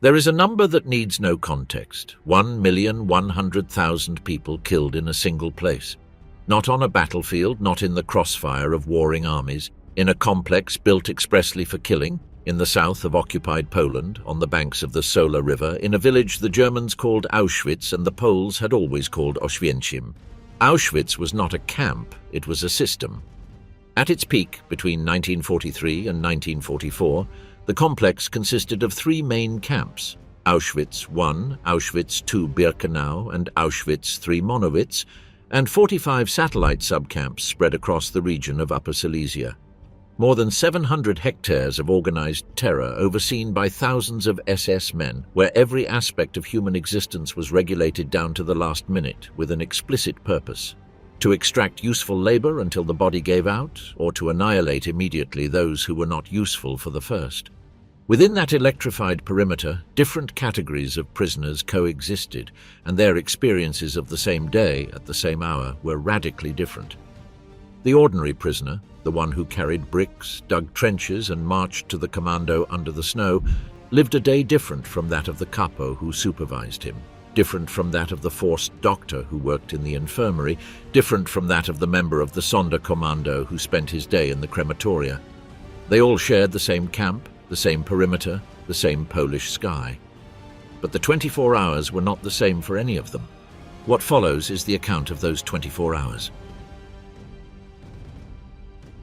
There is a number that needs no context: 1,100,000 people killed in a single place. Not on a battlefield, not in the crossfire of warring armies, in a complex built expressly for killing, in the south of occupied Poland, on the banks of the Sola River, in a village the Germans called Auschwitz and the Poles had always called Oświęcim. Auschwitz was not a camp, it was a system. At its peak, between 1943 and 1944, the complex consisted of three main camps: Auschwitz I, Auschwitz II Birkenau, and Auschwitz III Monowitz, and 45 satellite subcamps spread across the region of Upper Silesia. More than 700 hectares of organized terror overseen by thousands of SS men, where every aspect of human existence was regulated down to the last minute with an explicit purpose: to extract useful labor until the body gave out, or to annihilate immediately those who were not useful for the first. Within that electrified perimeter, different categories of prisoners coexisted, and their experiences of the same day at the same hour were radically different. The ordinary prisoner, the one who carried bricks, dug trenches, and marched to the commando under the snow, lived a day different from that of the capo who supervised him, different from that of the forced doctor who worked in the infirmary, different from that of the member of the Sonderkommando who spent his day in the crematoria. They all shared the same camp, the same perimeter, the same Polish sky. But the 24 hours were not the same for any of them. What follows is the account of those 24 hours.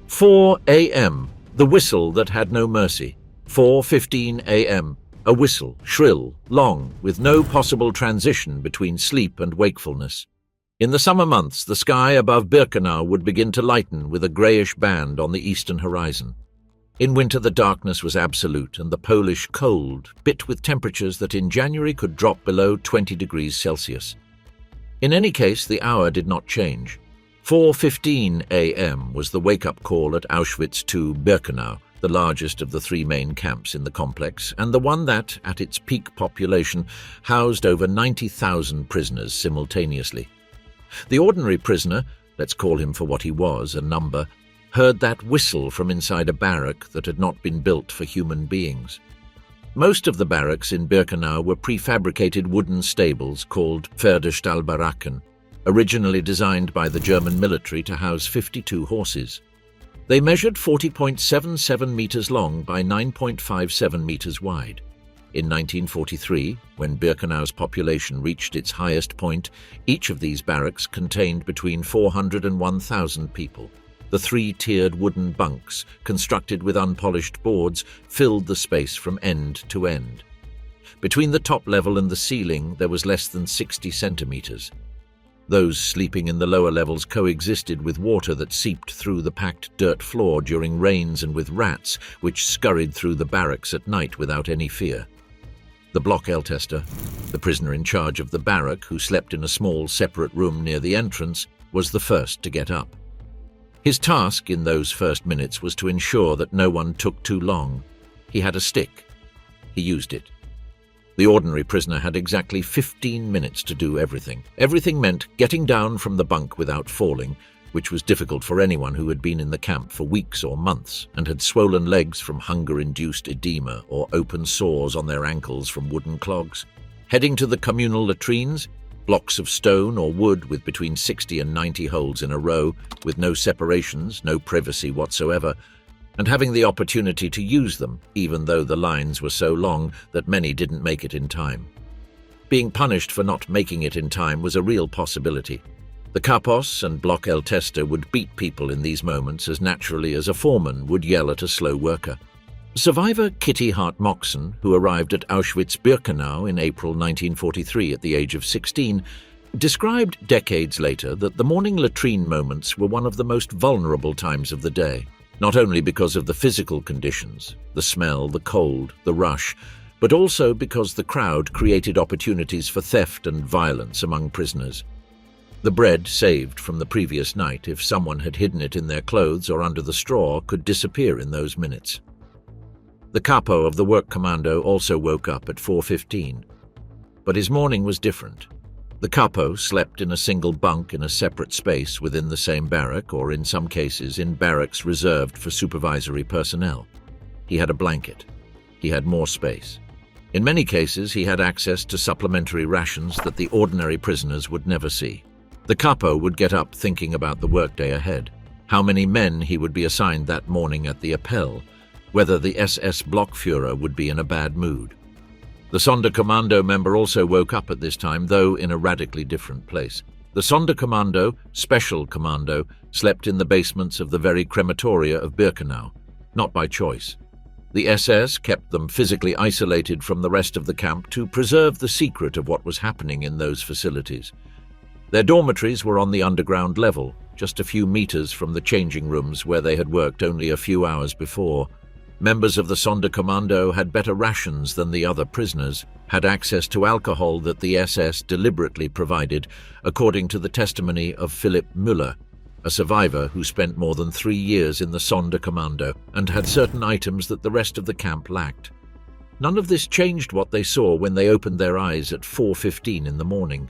4 a.m., the whistle that had no mercy. 4:15 a.m., a whistle, shrill, long, with no possible transition between sleep and wakefulness. In the summer months, the sky above Birkenau would begin to lighten with a greyish band on the eastern horizon. In winter, the darkness was absolute, and the Polish cold bit with temperatures that in January could drop below 20 degrees Celsius. In any case, the hour did not change. 4:15 a.m. was the wake-up call at Auschwitz II Birkenau, the largest of the three main camps in the complex, and the one that, at its peak population, housed over 90,000 prisoners simultaneously. The ordinary prisoner, let's call him for what he was, a number, heard that whistle from inside a barrack that had not been built for human beings. Most of the barracks in Birkenau were prefabricated wooden stables called Pferdestallbaracken, originally designed by the German military to house 52 horses. They measured 40.77 meters long by 9.57 meters wide. In 1943, when Birkenau's population reached its highest point, each of these barracks contained between 400 and 1,000 people. The three-tiered wooden bunks, constructed with unpolished boards, filled the space from end to end. Between the top level and the ceiling, there was less than 60 centimeters. Those sleeping in the lower levels coexisted with water that seeped through the packed dirt floor during rains and with rats which scurried through the barracks at night without any fear. The Blockeltester, the prisoner in charge of the barrack who slept in a small separate room near the entrance, was the first to get up. His task in those first minutes was to ensure that no one took too long. He had a stick. He used it. The ordinary prisoner had exactly 15 minutes to do everything. Everything meant getting down from the bunk without falling, which was difficult for anyone who had been in the camp for weeks or months and had swollen legs from hunger-induced edema or open sores on their ankles from wooden clogs. Heading to the communal latrines, blocks of stone or wood with between 60 and 90 holes in a row, with no separations, no privacy whatsoever, and having the opportunity to use them, even though the lines were so long that many didn't make it in time. Being punished for not making it in time was a real possibility. The kapos and Blockeltester would beat people in these moments as naturally as a foreman would yell at a slow worker. Survivor Kitty Hart-Moxon, who arrived at Auschwitz-Birkenau in April 1943 at the age of 16, described decades later that the morning latrine moments were one of the most vulnerable times of the day, not only because of the physical conditions, the smell, the cold, the rush, but also because the crowd created opportunities for theft and violence among prisoners. The bread saved from the previous night, if someone had hidden it in their clothes or under the straw, could disappear in those minutes. The capo of the work commando also woke up at 4:15. But his morning was different. The capo slept in a single bunk in a separate space within the same barrack, or in some cases in barracks reserved for supervisory personnel. He had a blanket. He had more space. In many cases, he had access to supplementary rations that the ordinary prisoners would never see. The capo would get up thinking about the workday ahead, how many men he would be assigned that morning at the Appell, whether the SS Blockführer would be in a bad mood. The Sonderkommando member also woke up at this time, though in a radically different place. The Sonderkommando, Special Commando, slept in the basements of the very crematoria of Birkenau, not by choice. The SS kept them physically isolated from the rest of the camp to preserve the secret of what was happening in those facilities. Their dormitories were on the underground level, just a few meters from the changing rooms where they had worked only a few hours before. Members of the Sonderkommando had better rations than the other prisoners, had access to alcohol that the SS deliberately provided, according to the testimony of Philipp Müller, a survivor who spent more than 3 years in the Sonderkommando and had certain items that the rest of the camp lacked. None of this changed what they saw when they opened their eyes at 4:15 in the morning.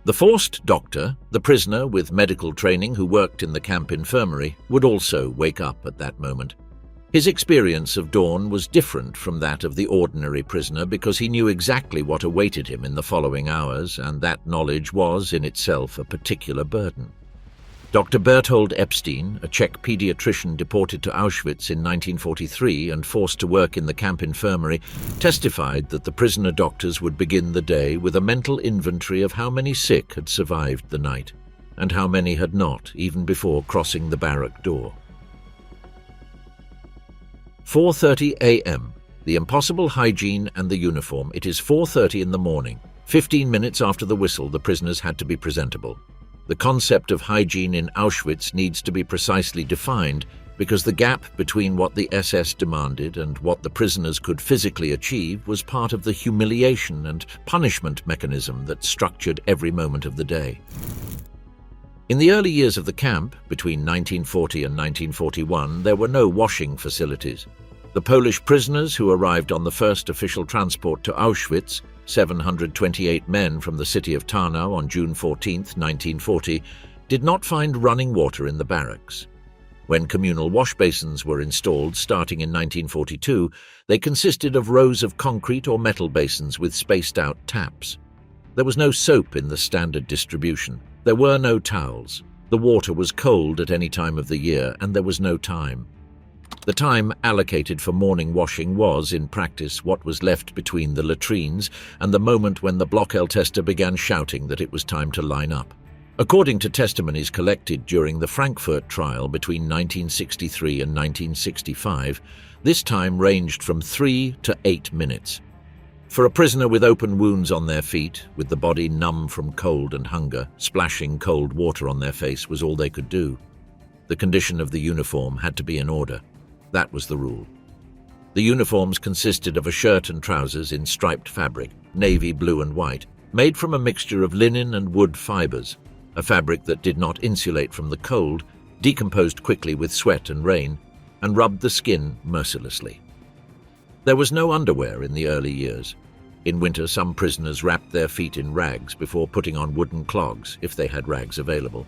The forced doctor, the prisoner with medical training who worked in the camp infirmary, would also wake up at that moment. His experience of dawn was different from that of the ordinary prisoner because he knew exactly what awaited him in the following hours, and that knowledge was, in itself, a particular burden. Dr. Berthold Epstein, a Czech pediatrician deported to Auschwitz in 1943 and forced to work in the camp infirmary, testified that the prisoner doctors would begin the day with a mental inventory of how many sick had survived the night, and how many had not, even before crossing the barrack door. 4:30 a.m. The impossible hygiene and the uniform. It is 4:30 in the morning. 15 minutes after the whistle, the prisoners had to be presentable. The concept of hygiene in Auschwitz needs to be precisely defined because the gap between what the SS demanded and what the prisoners could physically achieve was part of the humiliation and punishment mechanism that structured every moment of the day. In the early years of the camp, between 1940 and 1941, there were no washing facilities. The Polish prisoners who arrived on the first official transport to Auschwitz, 728 men from the city of Tarnow on June 14, 1940, did not find running water in the barracks. When communal wash basins were installed starting in 1942, they consisted of rows of concrete or metal basins with spaced-out taps. There was no soap in the standard distribution. There were no towels. The water was cold at any time of the year, and there was no time. The time allocated for morning washing was, in practice, what was left between the latrines and the moment when the Blockel-tester began shouting that it was time to line up. According to testimonies collected during the Frankfurt trial between 1963 and 1965, this time ranged from 3 to 8 minutes. For a prisoner with open wounds on their feet, with the body numb from cold and hunger, splashing cold water on their face was all they could do. The condition of the uniform had to be in order. That was the rule. The uniforms consisted of a shirt and trousers in striped fabric, navy blue and white, made from a mixture of linen and wood fibers, a fabric that did not insulate from the cold, decomposed quickly with sweat and rain, and rubbed the skin mercilessly. There was no underwear in the early years. In winter, some prisoners wrapped their feet in rags before putting on wooden clogs, if they had rags available.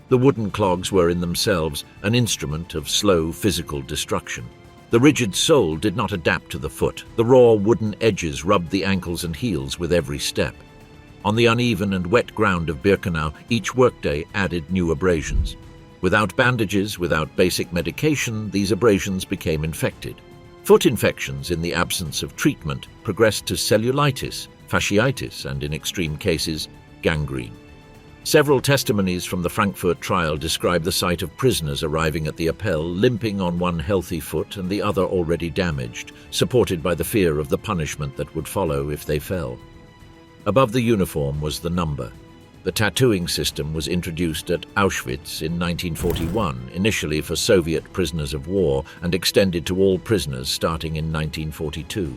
The wooden clogs were in themselves an instrument of slow physical destruction. The rigid sole did not adapt to the foot. The raw wooden edges rubbed the ankles and heels with every step. On the uneven and wet ground of Birkenau, each workday added new abrasions. Without bandages, without basic medication, these abrasions became infected. Foot infections, in the absence of treatment, progressed to cellulitis, fasciitis, and in extreme cases, gangrene. Several testimonies from the Frankfurt trial describe the sight of prisoners arriving at the Appell limping on one healthy foot and the other already damaged, supported by the fear of the punishment that would follow if they fell. Above the uniform was the number. The tattooing system was introduced at Auschwitz in 1941, initially for Soviet prisoners of war, and extended to all prisoners starting in 1942.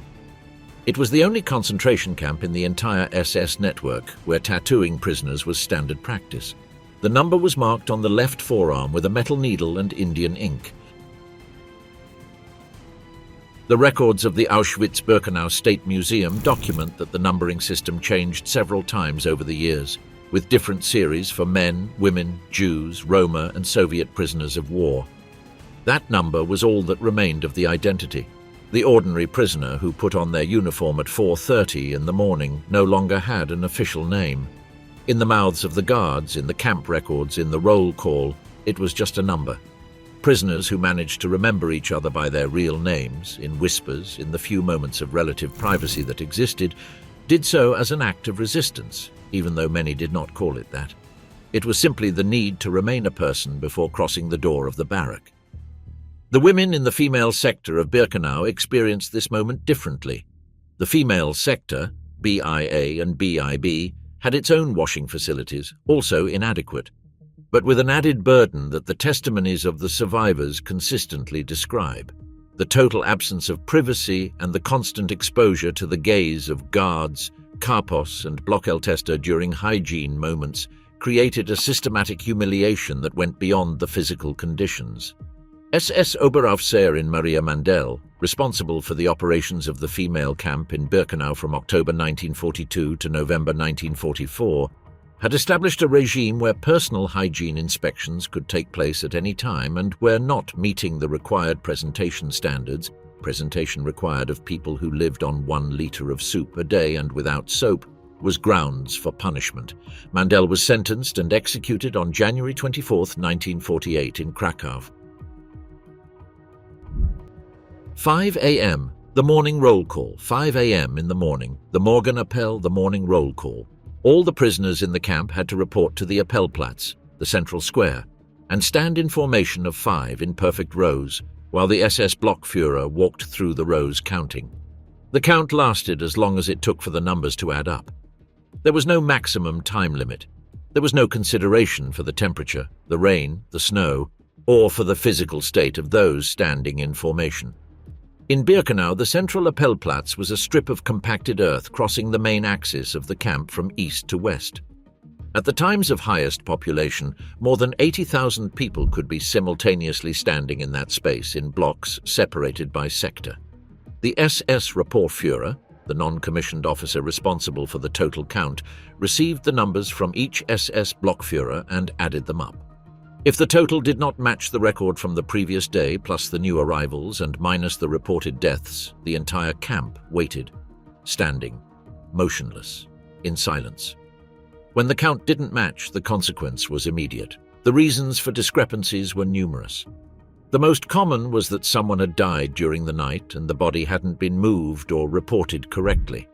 It was the only concentration camp in the entire SS network where tattooing prisoners was standard practice. The number was marked on the left forearm with a metal needle and Indian ink. The records of the Auschwitz-Birkenau State Museum document that the numbering system changed several times over the years, with different series for men, women, Jews, Roma, and Soviet prisoners of war. That number was all that remained of the identity. The ordinary prisoner who put on their uniform at 4:30 in the morning no longer had an official name. In the mouths of the guards, in the camp records, in the roll call, it was just a number. Prisoners who managed to remember each other by their real names, in whispers, in the few moments of relative privacy that existed, did so as an act of resistance, even though many did not call it that. It was simply the need to remain a person before crossing the door of the barrack. The women in the female sector of Birkenau experienced this moment differently. The female sector, BIA and BIB, had its own washing facilities, also inadequate, but with an added burden that the testimonies of the survivors consistently describe. The total absence of privacy and the constant exposure to the gaze of guards, Karpos and Blockeltester during hygiene moments created a systematic humiliation that went beyond the physical conditions. SS Oberaufseherin Maria Mandel, responsible for the operations of the female camp in Birkenau from October 1942 to November 1944, had established a regime where personal hygiene inspections could take place at any time and where not meeting the required presentation standards, presentation required of people who lived on 1 liter of soup a day and without soap, was grounds for punishment. Mandel was sentenced and executed on January 24, 1948 in Krakow. 5 a.m. The morning roll call. 5 a.m. in the morning. The Morgenappell, the morning roll call. All the prisoners in the camp had to report to the Appellplatz, the central square, and stand in formation of 5 in perfect rows, while the SS Blockführer walked through the rows counting. The count lasted as long as it took for the numbers to add up. There was no maximum time limit. There was no consideration for the temperature, the rain, the snow, or for the physical state of those standing in formation. In Birkenau, the central Appellplatz was a strip of compacted earth crossing the main axis of the camp from east to west. At the times of highest population, more than 80,000 people could be simultaneously standing in that space in blocks separated by sector. The SS Rapportführer, the non-commissioned officer responsible for the total count, received the numbers from each SS Blockführer and added them up. If the total did not match the record from the previous day plus the new arrivals and minus the reported deaths, the entire camp waited, standing, motionless, in silence. When the count didn't match, the consequence was immediate. The reasons for discrepancies were numerous. The most common was that someone had died during the night and the body hadn't been moved or reported correctly.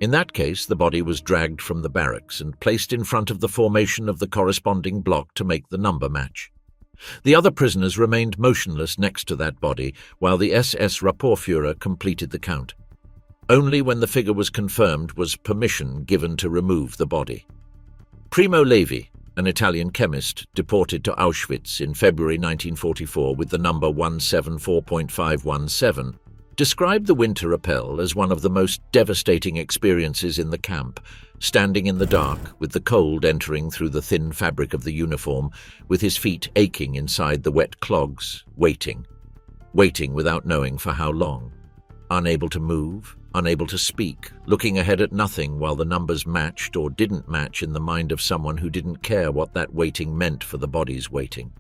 In that case, the body was dragged from the barracks and placed in front of the formation of the corresponding block to make the number match. The other prisoners remained motionless next to that body while the SS Rapportführer completed the count. Only when the figure was confirmed was permission given to remove the body. Primo Levi, an Italian chemist deported to Auschwitz in February 1944 with the number 174.517, described the winter appel as one of the most devastating experiences in the camp, standing in the dark with the cold entering through the thin fabric of the uniform, with his feet aching inside the wet clogs, waiting without knowing for how long, unable to move, unable to speak, looking ahead at nothing while the numbers matched or didn't match in the mind of someone who didn't care what that waiting meant for the body's waiting.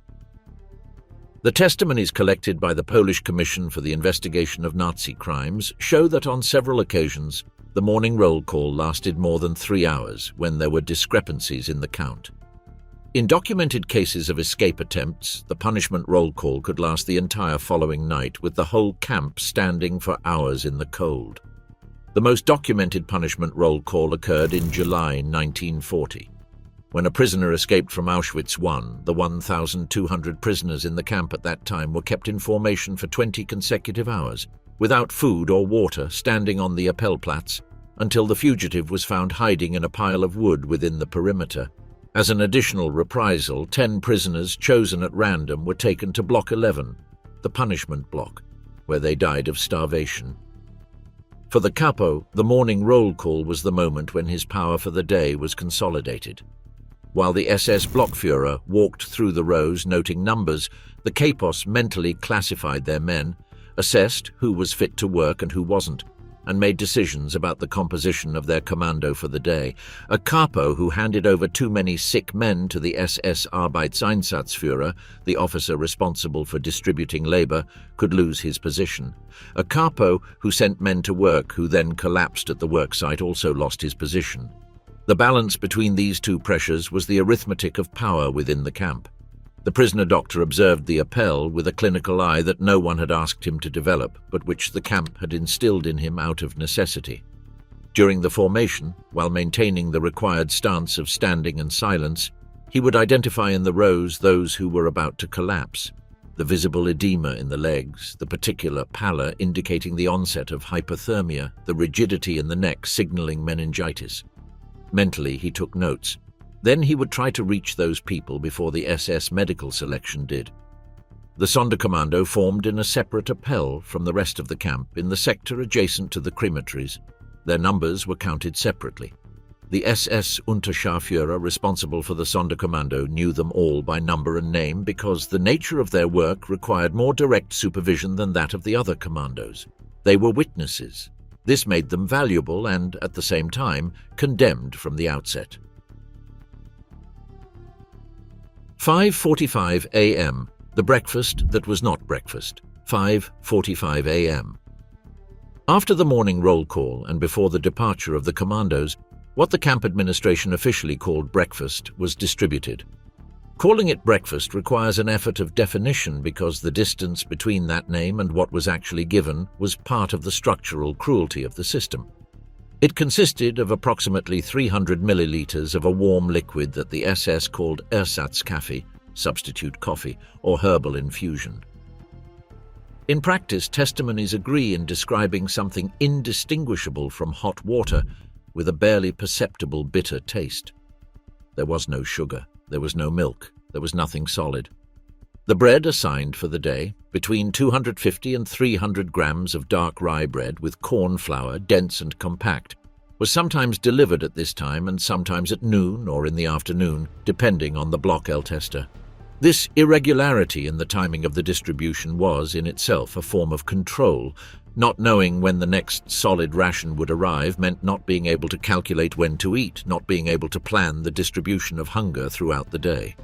The testimonies collected by the Polish Commission for the Investigation of Nazi Crimes show that on several occasions, the morning roll call lasted more than 3 hours when there were discrepancies in the count. In documented cases of escape attempts, the punishment roll call could last the entire following night, with the whole camp standing for hours in the cold. The most documented punishment roll call occurred in July 1940. When a prisoner escaped from Auschwitz I, the 1,200 prisoners in the camp at that time were kept in formation for 20 consecutive hours, without food or water, standing on the Appellplatz, until the fugitive was found hiding in a pile of wood within the perimeter. As an additional reprisal, 10 prisoners chosen at random were taken to Block 11, the punishment block, where they died of starvation. For the capo, the morning roll call was the moment when his power for the day was consolidated. While the SS Blockführer walked through the rows noting numbers, the capos mentally classified their men, assessed who was fit to work and who wasn't, and made decisions about the composition of their commando for the day. A capo who handed over too many sick men to the SS Arbeitseinsatzführer, the officer responsible for distributing labor, could lose his position. A capo who sent men to work who then collapsed at the worksite also lost his position. The balance between these two pressures was the arithmetic of power within the camp. The prisoner doctor observed the appel with a clinical eye that no one had asked him to develop, but which the camp had instilled in him out of necessity. During the formation, while maintaining the required stance of standing and silence, he would identify in the rows those who were about to collapse. The visible edema in the legs, the particular pallor indicating the onset of hypothermia, the rigidity in the neck signaling meningitis. Mentally, he took notes. Then he would try to reach those people before the SS medical selection did. The Sonderkommando formed in a separate appell from the rest of the camp in the sector adjacent to the crematories. Their numbers were counted separately. The SS Unterscharführer responsible for the Sonderkommando knew them all by number and name because the nature of their work required more direct supervision than that of the other commandos. They were witnesses. This made them valuable and, at the same time, condemned from the outset. 5:45 a.m. The breakfast that was not breakfast. 5:45 a.m. After the morning roll call and before the departure of the commandos, what the camp administration officially called breakfast was distributed. Calling it breakfast requires an effort of definition because the distance between that name and what was actually given was part of the structural cruelty of the system. It consisted of approximately 300 milliliters of a warm liquid that the SS called Ersatzkaffee, substitute coffee, or herbal infusion. In practice, testimonies agree in describing something indistinguishable from hot water with a barely perceptible bitter taste. There was no sugar, there was no milk, there was nothing solid. The bread assigned for the day, between 250 and 300 grams of dark rye bread with corn flour, dense and compact, was sometimes delivered at this time and sometimes at noon or in the afternoon, depending on the block tester. This irregularity in the timing of the distribution was, in itself, a form of control. Not knowing when the next solid ration would arrive meant not being able to calculate when to eat, not being able to plan the distribution of hunger throughout the day.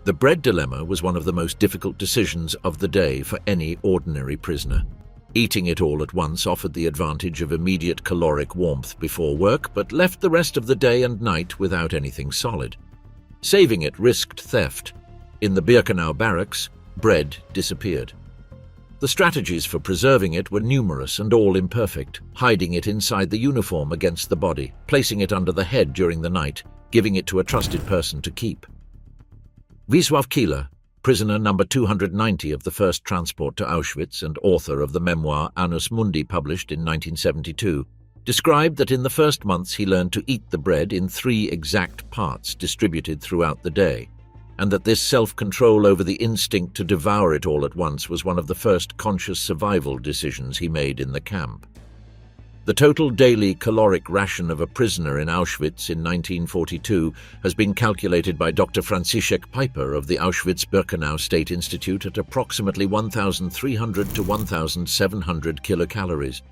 The bread dilemma was one of the most difficult decisions of the day for any ordinary prisoner. Eating it all at once offered the advantage of immediate caloric warmth before work, but left the rest of the day and night without anything solid. Saving it risked theft. In the Birkenau barracks, bread disappeared. The strategies for preserving it were numerous and all imperfect, hiding it inside the uniform against the body, placing it under the head during the night, giving it to a trusted person to keep. Wisław Kieler, prisoner number 290 of the first transport to Auschwitz and author of the memoir Annus Mundi published in 1972, described that in the first months he learned to eat the bread in 3 exact parts distributed throughout the day, and that this self-control over the instinct to devour it all at once was one of the first conscious survival decisions he made in the camp. The total daily caloric ration of a prisoner in Auschwitz in 1942 has been calculated by Dr. Franciszek Piper of the Auschwitz-Birkenau State Institute at approximately 1,300 to 1,700 kilocalories.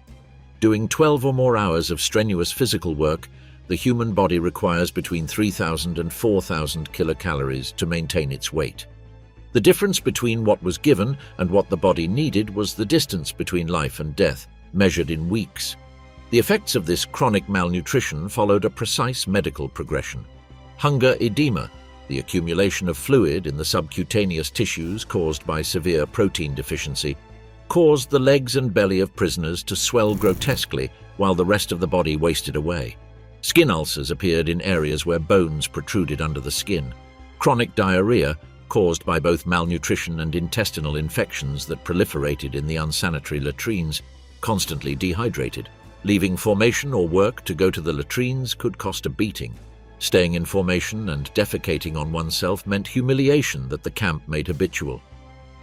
Doing 12 or more hours of strenuous physical work, the human body requires between 3,000 and 4,000 kilocalories to maintain its weight. The difference between what was given and what the body needed was the distance between life and death, measured in weeks. The effects of this chronic malnutrition followed a precise medical progression. Hunger edema, the accumulation of fluid in the subcutaneous tissues caused by severe protein deficiency, caused the legs and belly of prisoners to swell grotesquely while the rest of the body wasted away. Skin ulcers appeared in areas where bones protruded under the skin. Chronic diarrhea, caused by both malnutrition and intestinal infections that proliferated in the unsanitary latrines, constantly dehydrated. Leaving formation or work to go to the latrines could cost a beating. Staying in formation and defecating on oneself meant humiliation that the camp made habitual.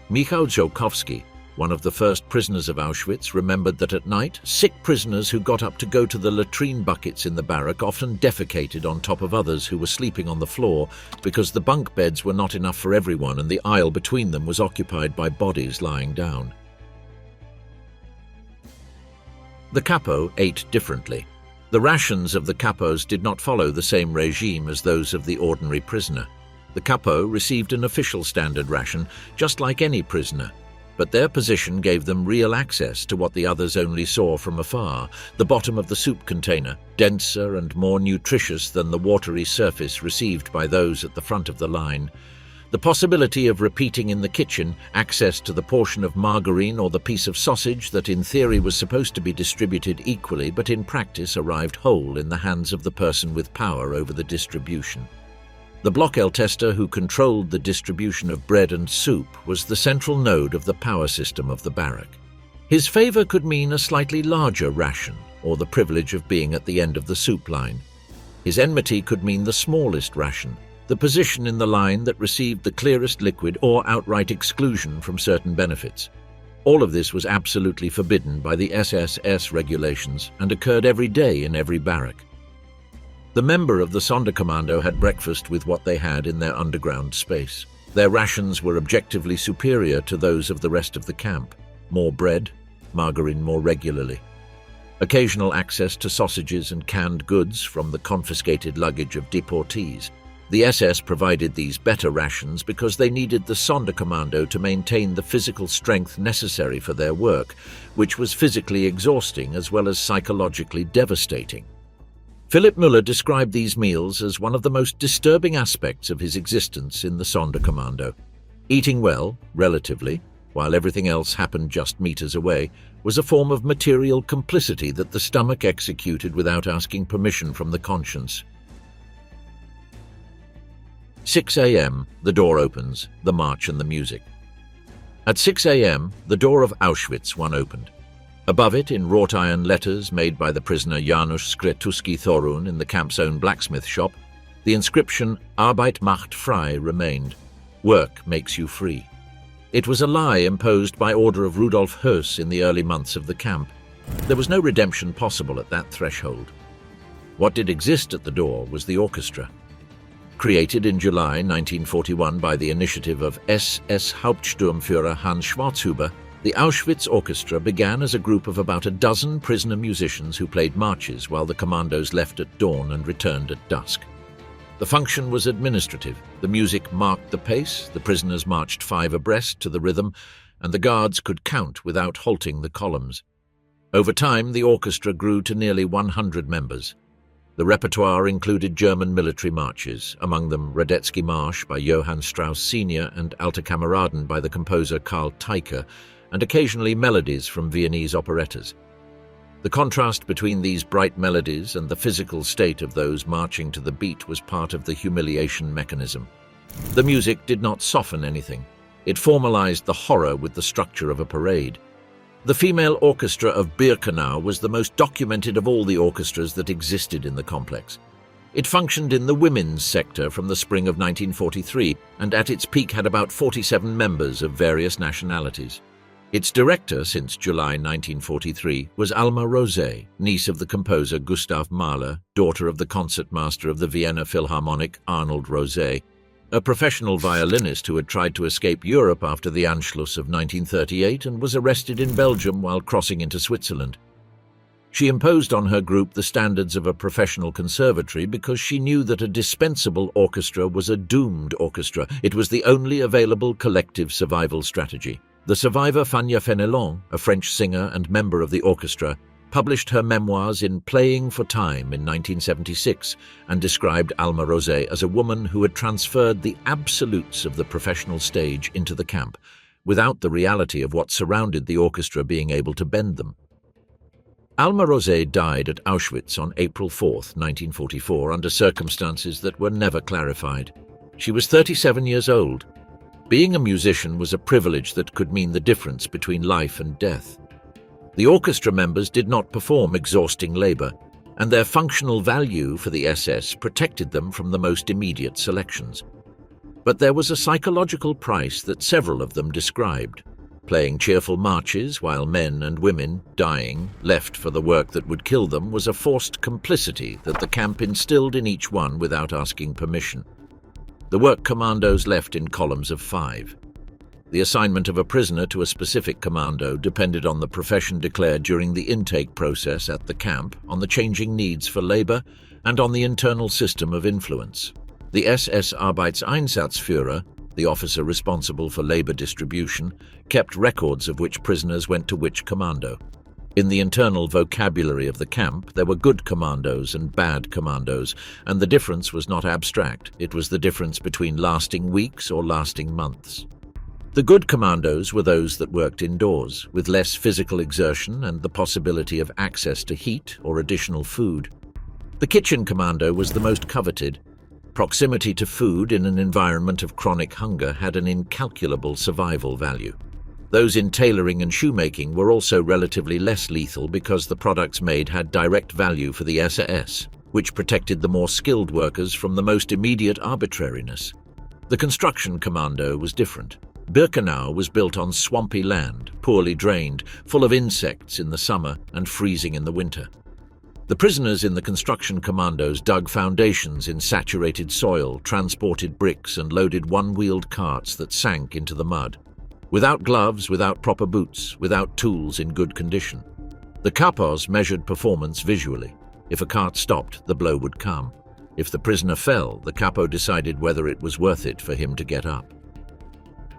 Michał Żółkowski, one of the first prisoners of Auschwitz, remembered that at night, sick prisoners who got up to go to the latrine buckets in the barrack often defecated on top of others who were sleeping on the floor because the bunk beds were not enough for everyone and the aisle between them was occupied by bodies lying down. The capo ate differently. The rations of the capos did not follow the same regime as those of the ordinary prisoner. The capo received an official standard ration, just like any prisoner, but their position gave them real access to what the others only saw from afar, the bottom of the soup container, denser and more nutritious than the watery surface received by those at the front of the line. The possibility of repeating in the kitchen, access to the portion of margarine or the piece of sausage that in theory was supposed to be distributed equally but in practice arrived whole in the hands of the person with power over the distribution. The Blockeltester who controlled the distribution of bread and soup was the central node of the power system of the barrack. His favor could mean a slightly larger ration or the privilege of being at the end of the soup line. His enmity could mean the smallest ration, the position in the line that received the clearest liquid or outright exclusion from certain benefits. All of this was absolutely forbidden by the SSS regulations and occurred every day in every barrack. The member of the Sonderkommando had breakfast with what they had in their underground space. Their rations were objectively superior to those of the rest of the camp. More bread, margarine more regularly. Occasional access to sausages and canned goods from the confiscated luggage of deportees. The SS provided these better rations because they needed the Sonderkommando to maintain the physical strength necessary for their work, which was physically exhausting as well as psychologically devastating. Philipp Müller described these meals as one of the most disturbing aspects of his existence in the Sonderkommando. Eating well, relatively, while everything else happened just meters away, was a form of material complicity that the stomach executed without asking permission from the conscience. 6 a.m., the door opens, the march and the music. At 6 a.m., the door of Auschwitz opened. Above it, in wrought iron letters made by the prisoner Janusz Skretuski Thorun in the camp's own blacksmith shop, the inscription Arbeit macht frei remained. Work makes you free. It was a lie imposed by order of Rudolf Höss in the early months of the camp. There was no redemption possible at that threshold. What did exist at the door was the orchestra. Created in July 1941 by the initiative of SS Hauptsturmführer Hans Schwarzhuber, the Auschwitz Orchestra began as a group of about a dozen prisoner musicians who played marches while the commandos left at dawn and returned at dusk. The function was administrative. The music marked the pace, the prisoners marched 5 abreast to the rhythm, and the guards could count without halting the columns. Over time, the orchestra grew to nearly 100 members. The repertoire included German military marches, among them Radetzky Marsch by Johann Strauss Sr. and Alte Kameraden by the composer Karl Teicher, and occasionally melodies from Viennese operettas. The contrast between these bright melodies and the physical state of those marching to the beat was part of the humiliation mechanism. The music did not soften anything. It formalized the horror with the structure of a parade. The female orchestra of Birkenau was the most documented of all the orchestras that existed in the complex. It functioned in the women's sector from the spring of 1943, and at its peak had about 47 members of various nationalities. Its director since July 1943 was Alma Rosé, niece of the composer Gustav Mahler, daughter of the concertmaster of the Vienna Philharmonic Arnold Rosé, a professional violinist who had tried to escape Europe after the Anschluss of 1938 and was arrested in Belgium while crossing into Switzerland. She imposed on her group the standards of a professional conservatory because she knew that a dispensable orchestra was a doomed orchestra. It was the only available collective survival strategy. The survivor Fania Fenelon, a French singer and member of the orchestra, published her memoirs in Playing for Time in 1976 and described Alma Rosé as a woman who had transferred the absolutes of the professional stage into the camp, without the reality of what surrounded the orchestra being able to bend them. Alma Rosé died at Auschwitz on April 4, 1944, under circumstances that were never clarified. She was 37 years old. Being a musician was a privilege that could mean the difference between life and death. The orchestra members did not perform exhausting labor, and their functional value for the SS protected them from the most immediate selections. But there was a psychological price that several of them described. Playing cheerful marches while men and women, dying, left for the work that would kill them was a forced complicity that the camp instilled in each one without asking permission. The work commandos left in columns of 5. The assignment of a prisoner to a specific commando depended on the profession declared during the intake process at the camp, on the changing needs for labor, and on the internal system of influence. The SS Arbeitseinsatzführer, the officer responsible for labor distribution, kept records of which prisoners went to which commando. In the internal vocabulary of the camp, there were good commandos and bad commandos, and the difference was not abstract. It was the difference between lasting weeks or lasting months. The good commandos were those that worked indoors, with less physical exertion and the possibility of access to heat or additional food. The kitchen commando was the most coveted. Proximity to food in an environment of chronic hunger had an incalculable survival value. Those in tailoring and shoemaking were also relatively less lethal because the products made had direct value for the SS, which protected the more skilled workers from the most immediate arbitrariness. The construction commando was different. Birkenau was built on swampy land, poorly drained, full of insects in the summer and freezing in the winter. The prisoners in the construction commandos dug foundations in saturated soil, transported bricks and loaded one-wheeled carts that sank into the mud. Without gloves, without proper boots, without tools in good condition. The kapos measured performance visually. If a cart stopped, the blow would come. If the prisoner fell, the capo decided whether it was worth it for him to get up.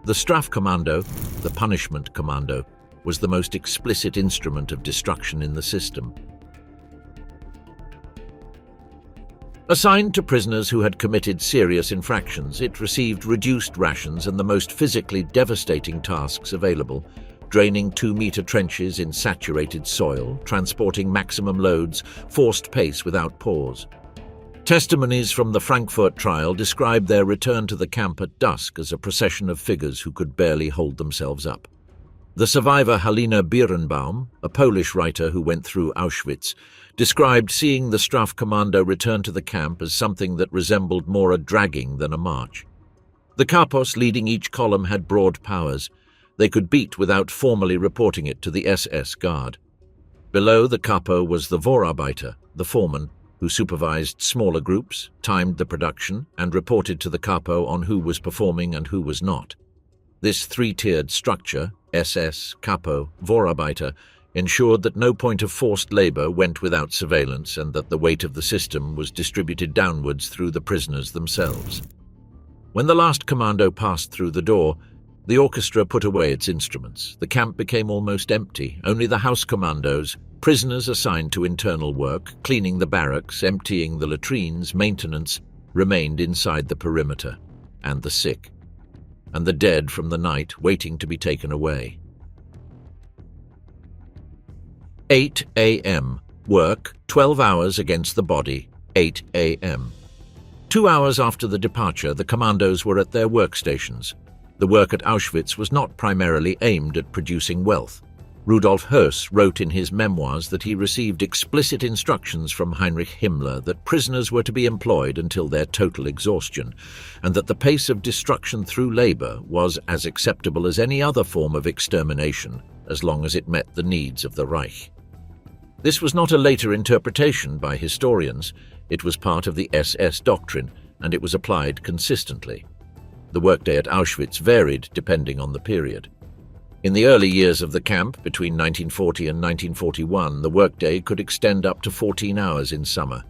The Strafkommando, the punishment commando, was the most explicit instrument of destruction in the system. Assigned to prisoners who had committed serious infractions, it received reduced rations and the most physically devastating tasks available, draining 2-meter trenches in saturated soil, transporting maximum loads, forced pace without pause. Testimonies from the Frankfurt trial described their return to the camp at dusk as a procession of figures who could barely hold themselves up. The survivor Halina Birnbaum, a Polish writer who went through Auschwitz, described seeing the Strafkommando return to the camp as something that resembled more a dragging than a march. The kapos leading each column had broad powers. They could beat without formally reporting it to the SS guard. Below the capo was the Vorarbeiter, the foreman, who supervised smaller groups, timed the production, and reported to the capo on who was performing and who was not. This three-tiered structure, SS, capo, Vorarbeiter, ensured that no point of forced labor went without surveillance and that the weight of the system was distributed downwards through the prisoners themselves. When the last commando passed through the door, the orchestra put away its instruments. The camp became almost empty. Only the house commandos, prisoners assigned to internal work, cleaning the barracks, emptying the latrines, maintenance, remained inside the perimeter, and the sick, and the dead from the night waiting to be taken away. 8 a.m. Work, 12 hours against the body, 8 a.m. 2 hours after the departure, the commandos were at their workstations. The work at Auschwitz was not primarily aimed at producing wealth. Rudolf Höss wrote in his memoirs that he received explicit instructions from Heinrich Himmler that prisoners were to be employed until their total exhaustion, and that the pace of destruction through labor was as acceptable as any other form of extermination, as long as it met the needs of the Reich. This was not a later interpretation by historians. It was part of the SS doctrine, and it was applied consistently. The workday at Auschwitz varied depending on the period. In the early years of the camp, between 1940 and 1941, the workday could extend up to 14 hours in summer.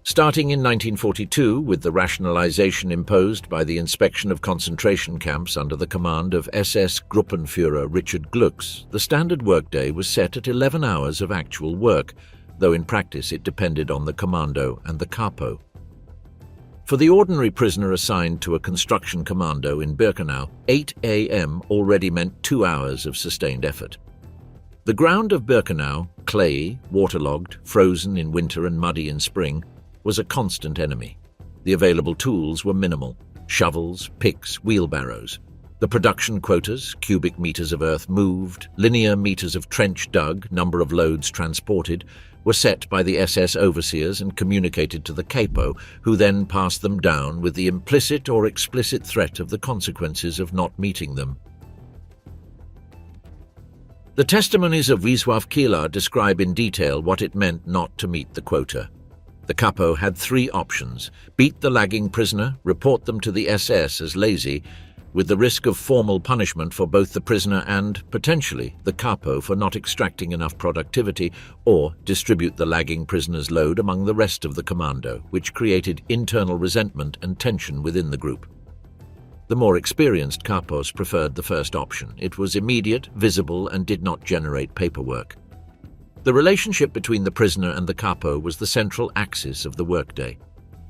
Starting in 1942, with the rationalization imposed by the inspection of concentration camps under the command of SS Gruppenführer Richard Glucks, the standard workday was set at 11 hours of actual work, though in practice it depended on the commando and the capo. For the ordinary prisoner assigned to a construction commando in Birkenau, 8 a.m. already meant 2 hours of sustained effort. The ground of Birkenau, clayey, waterlogged, frozen in winter and muddy in spring, was a constant enemy. The available tools were minimal: shovels, picks, wheelbarrows. The production quotas, cubic meters of earth moved, linear meters of trench dug, number of loads transported, were set by the SS overseers and communicated to the capo, who then passed them down with the implicit or explicit threat of the consequences of not meeting them. The testimonies of Wisław Kielar describe in detail what it meant not to meet the quota. The capo had 3 options: beat the lagging prisoner, report them to the SS as lazy, with the risk of formal punishment for both the prisoner and, potentially, the capo for not extracting enough productivity or distribute the lagging prisoner's load among the rest of the commando, which created internal resentment and tension within the group. The more experienced capos preferred the first option. It was immediate, visible, and did not generate paperwork. The relationship between the prisoner and the capo was the central axis of the workday.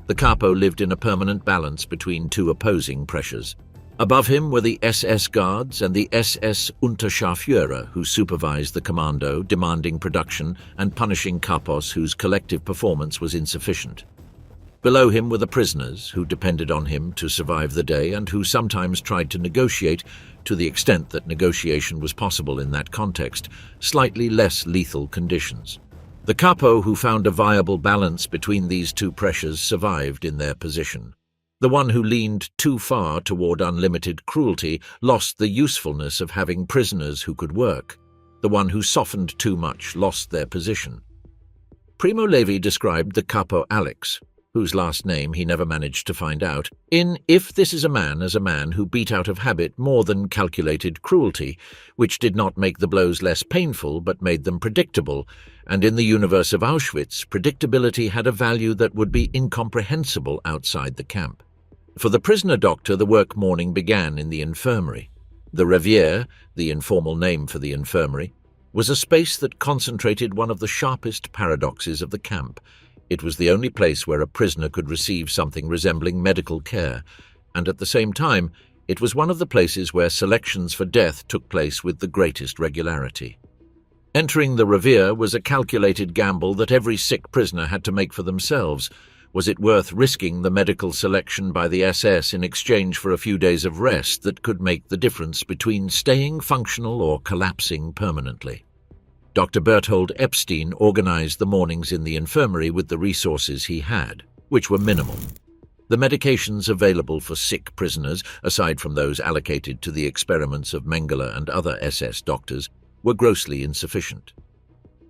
The capo lived in a permanent balance between two opposing pressures. Above him were the SS guards and the SS Unterscharführer, who supervised the commando, demanding production and punishing capos whose collective performance was insufficient. Below him were the prisoners, who depended on him to survive the day and who sometimes tried to negotiate, to the extent that negotiation was possible in that context, slightly less lethal conditions. The capo who found a viable balance between these two pressures survived in their position. The one who leaned too far toward unlimited cruelty lost the usefulness of having prisoners who could work. The one who softened too much lost their position. Primo Levi described the capo Alex, whose last name he never managed to find out, in If This Is a Man, as a man who beat out of habit more than calculated cruelty, which did not make the blows less painful but made them predictable, and in the universe of Auschwitz, predictability had a value that would be incomprehensible outside the camp. For the prisoner doctor, the work morning began in the infirmary. The Revier, the informal name for the infirmary, was a space that concentrated one of the sharpest paradoxes of the camp. It was the only place where a prisoner could receive something resembling medical care, and at the same time, it was one of the places where selections for death took place with the greatest regularity. Entering the Revier was a calculated gamble that every sick prisoner had to make for themselves. Was it worth risking the medical selection by the SS in exchange for a few days of rest that could make the difference between staying functional or collapsing permanently? Dr. Berthold Epstein organized the mornings in the infirmary with the resources he had, which were minimal. The medications available for sick prisoners, aside from those allocated to the experiments of Mengele and other SS doctors, were grossly insufficient.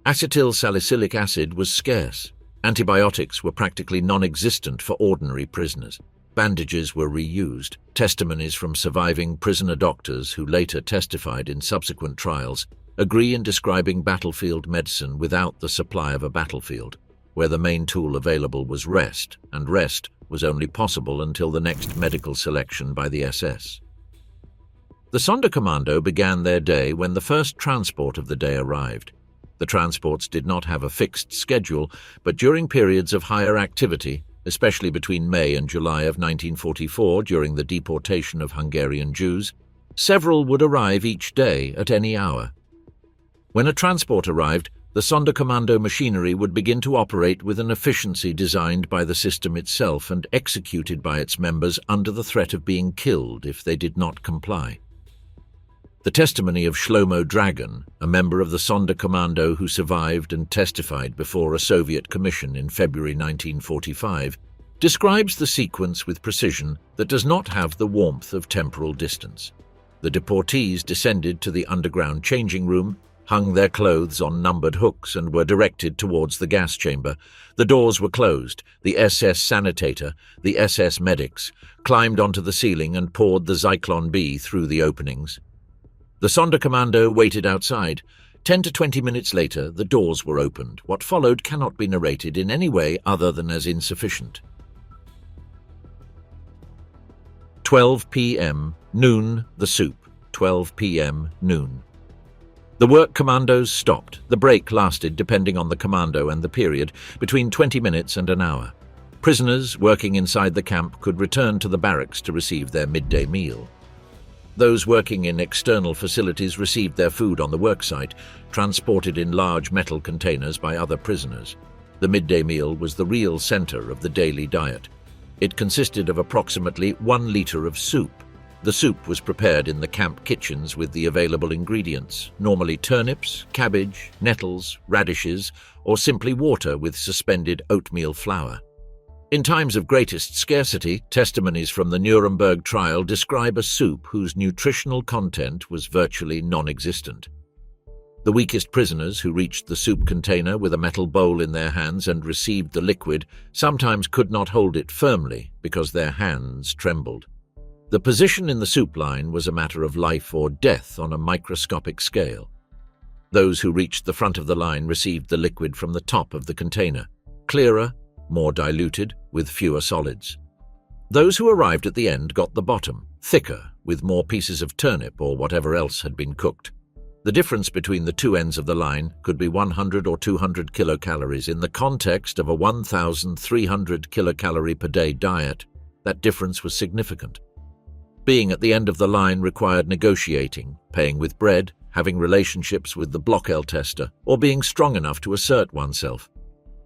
Acetyl salicylic acid was scarce. Antibiotics were practically non-existent for ordinary prisoners. Bandages were reused. Testimonies from surviving prisoner doctors who later testified in subsequent trials agree in describing battlefield medicine without the supply of a battlefield, where the main tool available was rest, and rest was only possible until the next medical selection by the SS. The Sonderkommando began their day when the first transport of the day arrived. The transports did not have a fixed schedule, but during periods of higher activity, especially between May and July of 1944 during the deportation of Hungarian Jews, several would arrive each day at any hour. When a transport arrived, the Sonderkommando machinery would begin to operate with an efficiency designed by the system itself and executed by its members under the threat of being killed if they did not comply. The testimony of Shlomo Dragan, a member of the Sonderkommando who survived and testified before a Soviet commission in February 1945, describes the sequence with precision that does not have the warmth of temporal distance. The deportees descended to the underground changing room, hung their clothes on numbered hooks and were directed towards the gas chamber. The doors were closed. The SS sanitator, the SS medics, climbed onto the ceiling and poured the Zyklon B through the openings. The Sonderkommando waited outside. 10 to 20 minutes later, the doors were opened. What followed cannot be narrated in any way other than as insufficient. 12 p.m., noon, the soup. 12 p.m., noon. The work commandos stopped. The break lasted, depending on the commando and the period, between 20 minutes and an hour. Prisoners working inside the camp could return to the barracks to receive their midday meal. Those working in external facilities received their food on the worksite, transported in large metal containers by other prisoners. The midday meal was the real center of the daily diet. It consisted of approximately 1 liter of soup. The soup was prepared in the camp kitchens with the available ingredients, normally turnips, cabbage, nettles, radishes, or simply water with suspended oatmeal flour. In times of greatest scarcity, testimonies from the Nuremberg trial describe a soup whose nutritional content was virtually non-existent. The weakest prisoners who reached the soup container with a metal bowl in their hands and received the liquid sometimes could not hold it firmly because their hands trembled. The position in the soup line was a matter of life or death on a microscopic scale. Those who reached the front of the line received the liquid from the top of the container, clearer, more diluted, with fewer solids. Those who arrived at the end got the bottom, thicker, with more pieces of turnip or whatever else had been cooked. The difference between the two ends of the line could be 100 or 200 kilocalories. In the context of a 1,300 kilocalorie per day diet, that difference was significant. Being at the end of the line required negotiating, paying with bread, having relationships with the block-L tester, or being strong enough to assert oneself.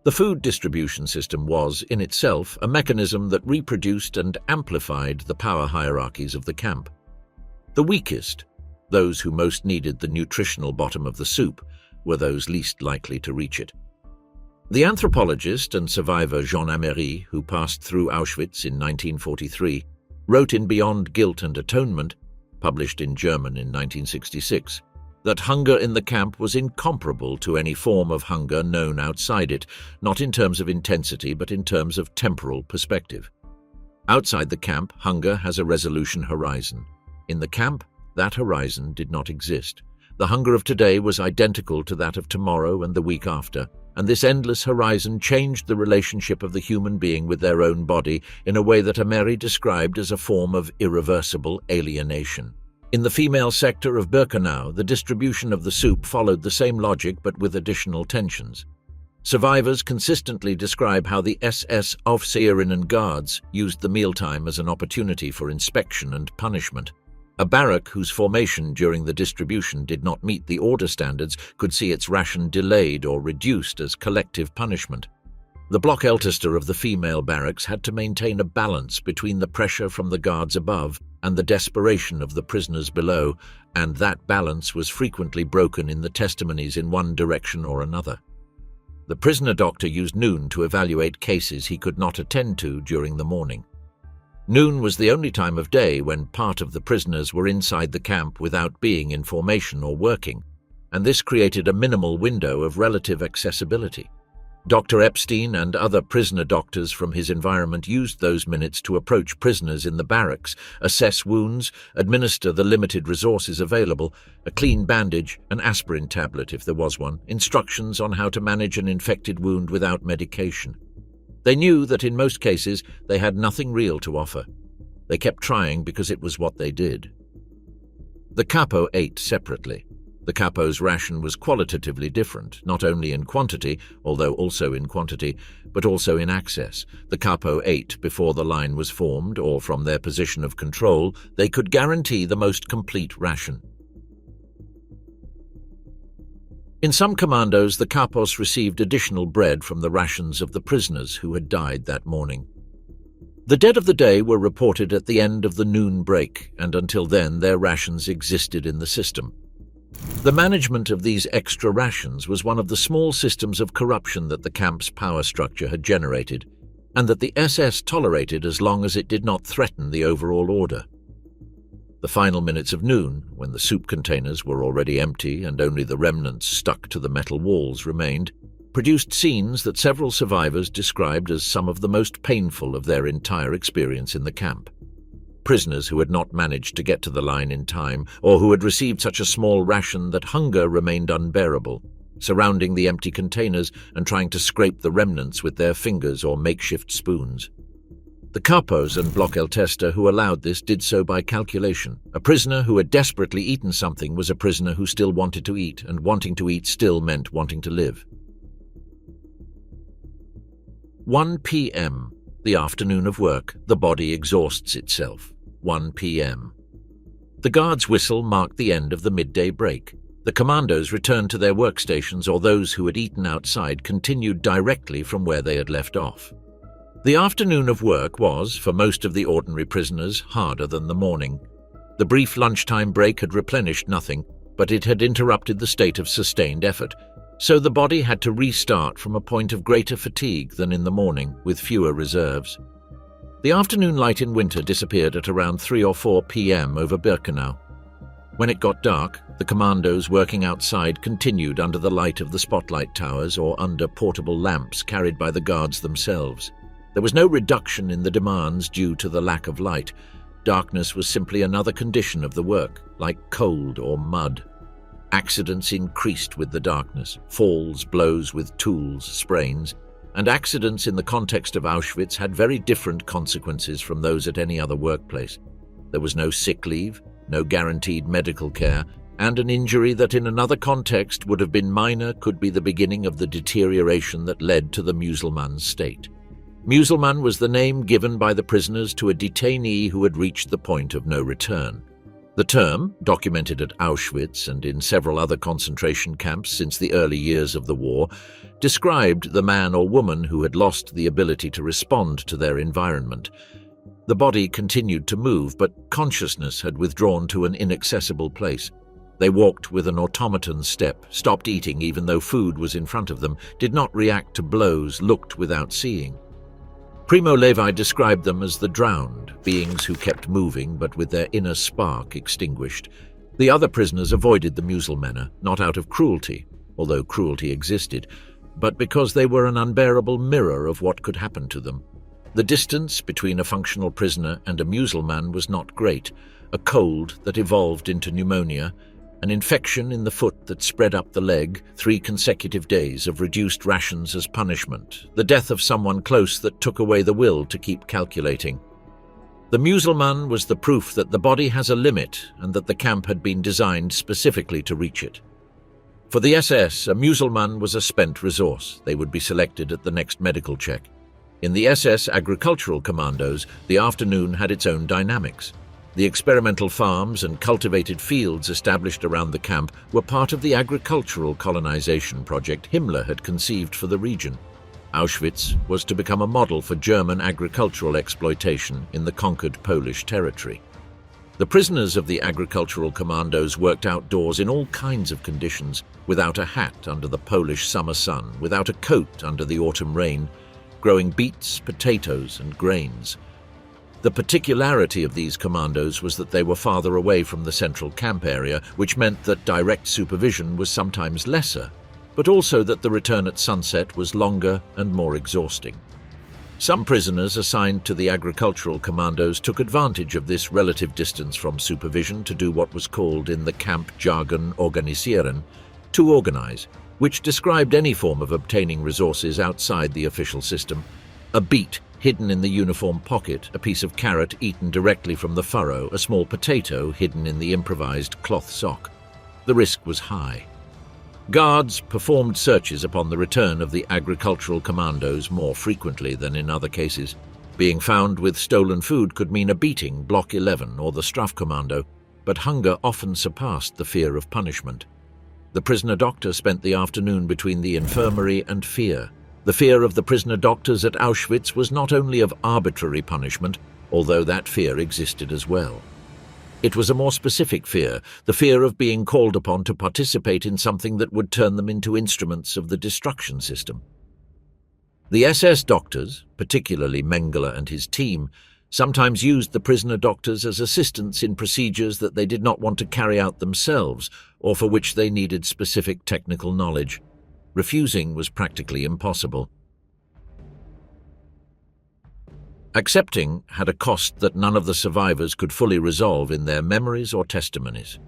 The food distribution system was, in itself, a mechanism that reproduced and amplified the power hierarchies of the camp. The weakest, those who most needed the nutritional bottom of the soup, were those least likely to reach it. The anthropologist and survivor Jean Améry, who passed through Auschwitz in 1943, wrote in Beyond Guilt and Atonement, published in German in 1966, that hunger in the camp was incomparable to any form of hunger known outside it, not in terms of intensity but in terms of temporal perspective. Outside the camp, hunger has a resolution horizon. In the camp, that horizon did not exist. The hunger of today was identical to that of tomorrow and the week after, and this endless horizon changed the relationship of the human being with their own body in a way that Améry described as a form of irreversible alienation. In the female sector of Birkenau, the distribution of the soup followed the same logic but with additional tensions. Survivors consistently describe how the SS Aufseherinnen guards used the mealtime as an opportunity for inspection and punishment. A barrack whose formation during the distribution did not meet the order standards could see its ration delayed or reduced as collective punishment. The block-Ältester of the female barracks had to maintain a balance between the pressure from the guards above and the desperation of the prisoners below, and that balance was frequently broken in the testimonies in one direction or another. The prisoner doctor used noon to evaluate cases he could not attend to during the morning. Noon was the only time of day when part of the prisoners were inside the camp without being in formation or working, and this created a minimal window of relative accessibility. Dr. Epstein and other prisoner doctors from his environment used those minutes to approach prisoners in the barracks, assess wounds, administer the limited resources available, a clean bandage, an aspirin tablet if there was one, instructions on how to manage an infected wound without medication. They knew that in most cases they had nothing real to offer. They kept trying because it was what they did. The capo ate separately. The capo's ration was qualitatively different, not only in quantity, although also in quantity, but also in access. The capo ate before the line was formed, or from their position of control, they could guarantee the most complete ration. In some commandos, the capos received additional bread from the rations of the prisoners who had died that morning. The dead of the day were reported at the end of the noon break, and until then their rations existed in the system. The management of these extra rations was one of the small systems of corruption that the camp's power structure had generated, and that the SS tolerated as long as it did not threaten the overall order. The final minutes of noon, when the soup containers were already empty and only the remnants stuck to the metal walls remained, produced scenes that several survivors described as some of the most painful of their entire experience in the camp. Prisoners who had not managed to get to the line in time, or who had received such a small ration that hunger remained unbearable, surrounding the empty containers and trying to scrape the remnants with their fingers or makeshift spoons. The capos and block-Ältester who allowed this did so by calculation. A prisoner who had desperately eaten something was a prisoner who still wanted to eat, and wanting to eat still meant wanting to live. 1 p.m. The afternoon of work, the body exhausts itself. 1 p.m. The guard's whistle marked the end of the midday break. The commandos returned to their workstations, or those who had eaten outside continued directly from where they had left off. The afternoon of work was, for most of the ordinary prisoners, harder than the morning. The brief lunchtime break had replenished nothing, but it had interrupted the state of sustained effort, so the body had to restart from a point of greater fatigue than in the morning, with fewer reserves. The afternoon light in winter disappeared at around 3 or 4 p.m. over Birkenau. When it got dark, the commandos working outside continued under the light of the spotlight towers or under portable lamps carried by the guards themselves. There was no reduction in the demands due to the lack of light. darkness was simply another condition of the work, like cold or mud. Accidents increased with the darkness, falls, blows with tools, sprains, and accidents in the context of Auschwitz had very different consequences from those at any other workplace. There was no sick leave, no guaranteed medical care, and an injury that in another context would have been minor could be the beginning of the deterioration that led to the Muselmann state. Muselmann was the name given by the prisoners to a detainee who had reached the point of no return. The term, documented at Auschwitz and in several other concentration camps since the early years of the war, described the man or woman who had lost the ability to respond to their environment. The body continued to move, but consciousness had withdrawn to an inaccessible place. They walked with an automaton step, stopped eating even though food was in front of them, did not react to blows, looked without seeing. Primo Levi described them as the drowned, beings who kept moving but with their inner spark extinguished. The other prisoners avoided the Muselmänner, not out of cruelty, although cruelty existed, but because they were an unbearable mirror of what could happen to them. The distance between a functional prisoner and a Muselmann was not great, a cold that evolved into pneumonia, an infection in the foot that spread up the leg, 3 consecutive days of reduced rations as punishment, the death of someone close that took away the will to keep calculating. The Muselmann was the proof that the body has a limit and that the camp had been designed specifically to reach it. For the SS, a Muselmann was a spent resource. They would be selected at the next medical check. In the SS agricultural commandos, the afternoon had its own dynamics. The experimental farms and cultivated fields established around the camp were part of the agricultural colonization project Himmler had conceived for the region. Auschwitz was to become a model for German agricultural exploitation in the conquered Polish territory. The prisoners of the agricultural commandos worked outdoors in all kinds of conditions, without a hat under the Polish summer sun, without a coat under the autumn rain, growing beets, potatoes, and grains. The particularity of these commandos was that they were farther away from the central camp area, which meant that direct supervision was sometimes lesser, but also that the return at sunset was longer and more exhausting. Some prisoners assigned to the agricultural commandos took advantage of this relative distance from supervision to do what was called in the camp jargon organisieren, to organize, which described any form of obtaining resources outside the official system. A beet hidden in the uniform pocket, a piece of carrot eaten directly from the furrow, a small potato hidden in the improvised cloth sock. The risk was high. Guards performed searches upon the return of the agricultural commandos more frequently than in other cases. Being found with stolen food could mean a beating, Block 11 or the Strafkommando, but hunger often surpassed the fear of punishment. The prisoner doctor spent the afternoon between the infirmary and fear. The fear of the prisoner doctors at Auschwitz was not only of arbitrary punishment, although that fear existed as well. It was a more specific fear, the fear of being called upon to participate in something that would turn them into instruments of the destruction system. The SS doctors, particularly Mengele and his team, sometimes used the prisoner doctors as assistants in procedures that they did not want to carry out themselves or for which they needed specific technical knowledge. Refusing was practically impossible. Accepting had a cost that none of the survivors could fully resolve in their memories or testimonies.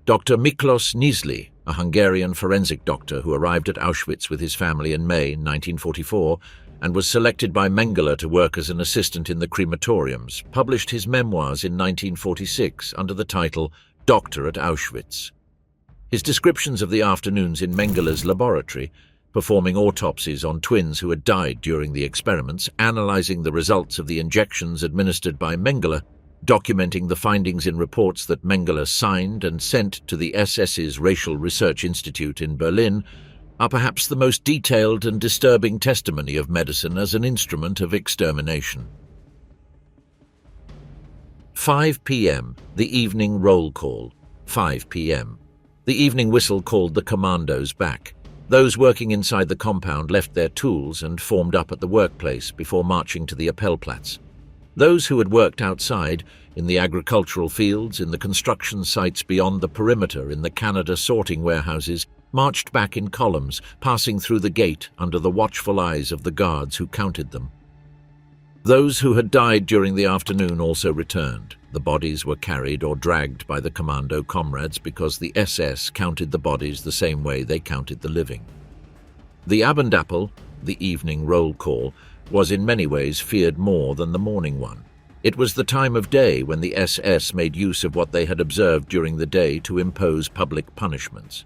Dr. Miklos Nizli, a Hungarian forensic doctor who arrived at Auschwitz with his family in May 1944 and was selected by Mengele to work as an assistant in the crematoriums, published his memoirs in 1946 under the title Doctor at Auschwitz. His descriptions of the afternoons in Mengele's laboratory, performing autopsies on twins who had died during the experiments, analyzing the results of the injections administered by Mengele, documenting the findings in reports that Mengele signed and sent to the SS's Racial Research Institute in Berlin, are perhaps the most detailed and disturbing testimony of medicine as an instrument of extermination. 5 p.m. The evening roll call. 5 p.m. The evening whistle called the commandos back. Those working inside the compound left their tools and formed up at the workplace before marching to the Appellplatz. Those who had worked outside, in the agricultural fields, in the construction sites beyond the perimeter, in the Canada sorting warehouses, marched back in columns, passing through the gate under the watchful eyes of the guards who counted them. Those who had died during the afternoon also returned. The bodies were carried or dragged by the commando comrades because the SS counted the bodies the same way they counted the living. The Abendappel, the evening roll call, was in many ways feared more than the morning one. It was the time of day when the SS made use of what they had observed during the day to impose public punishments.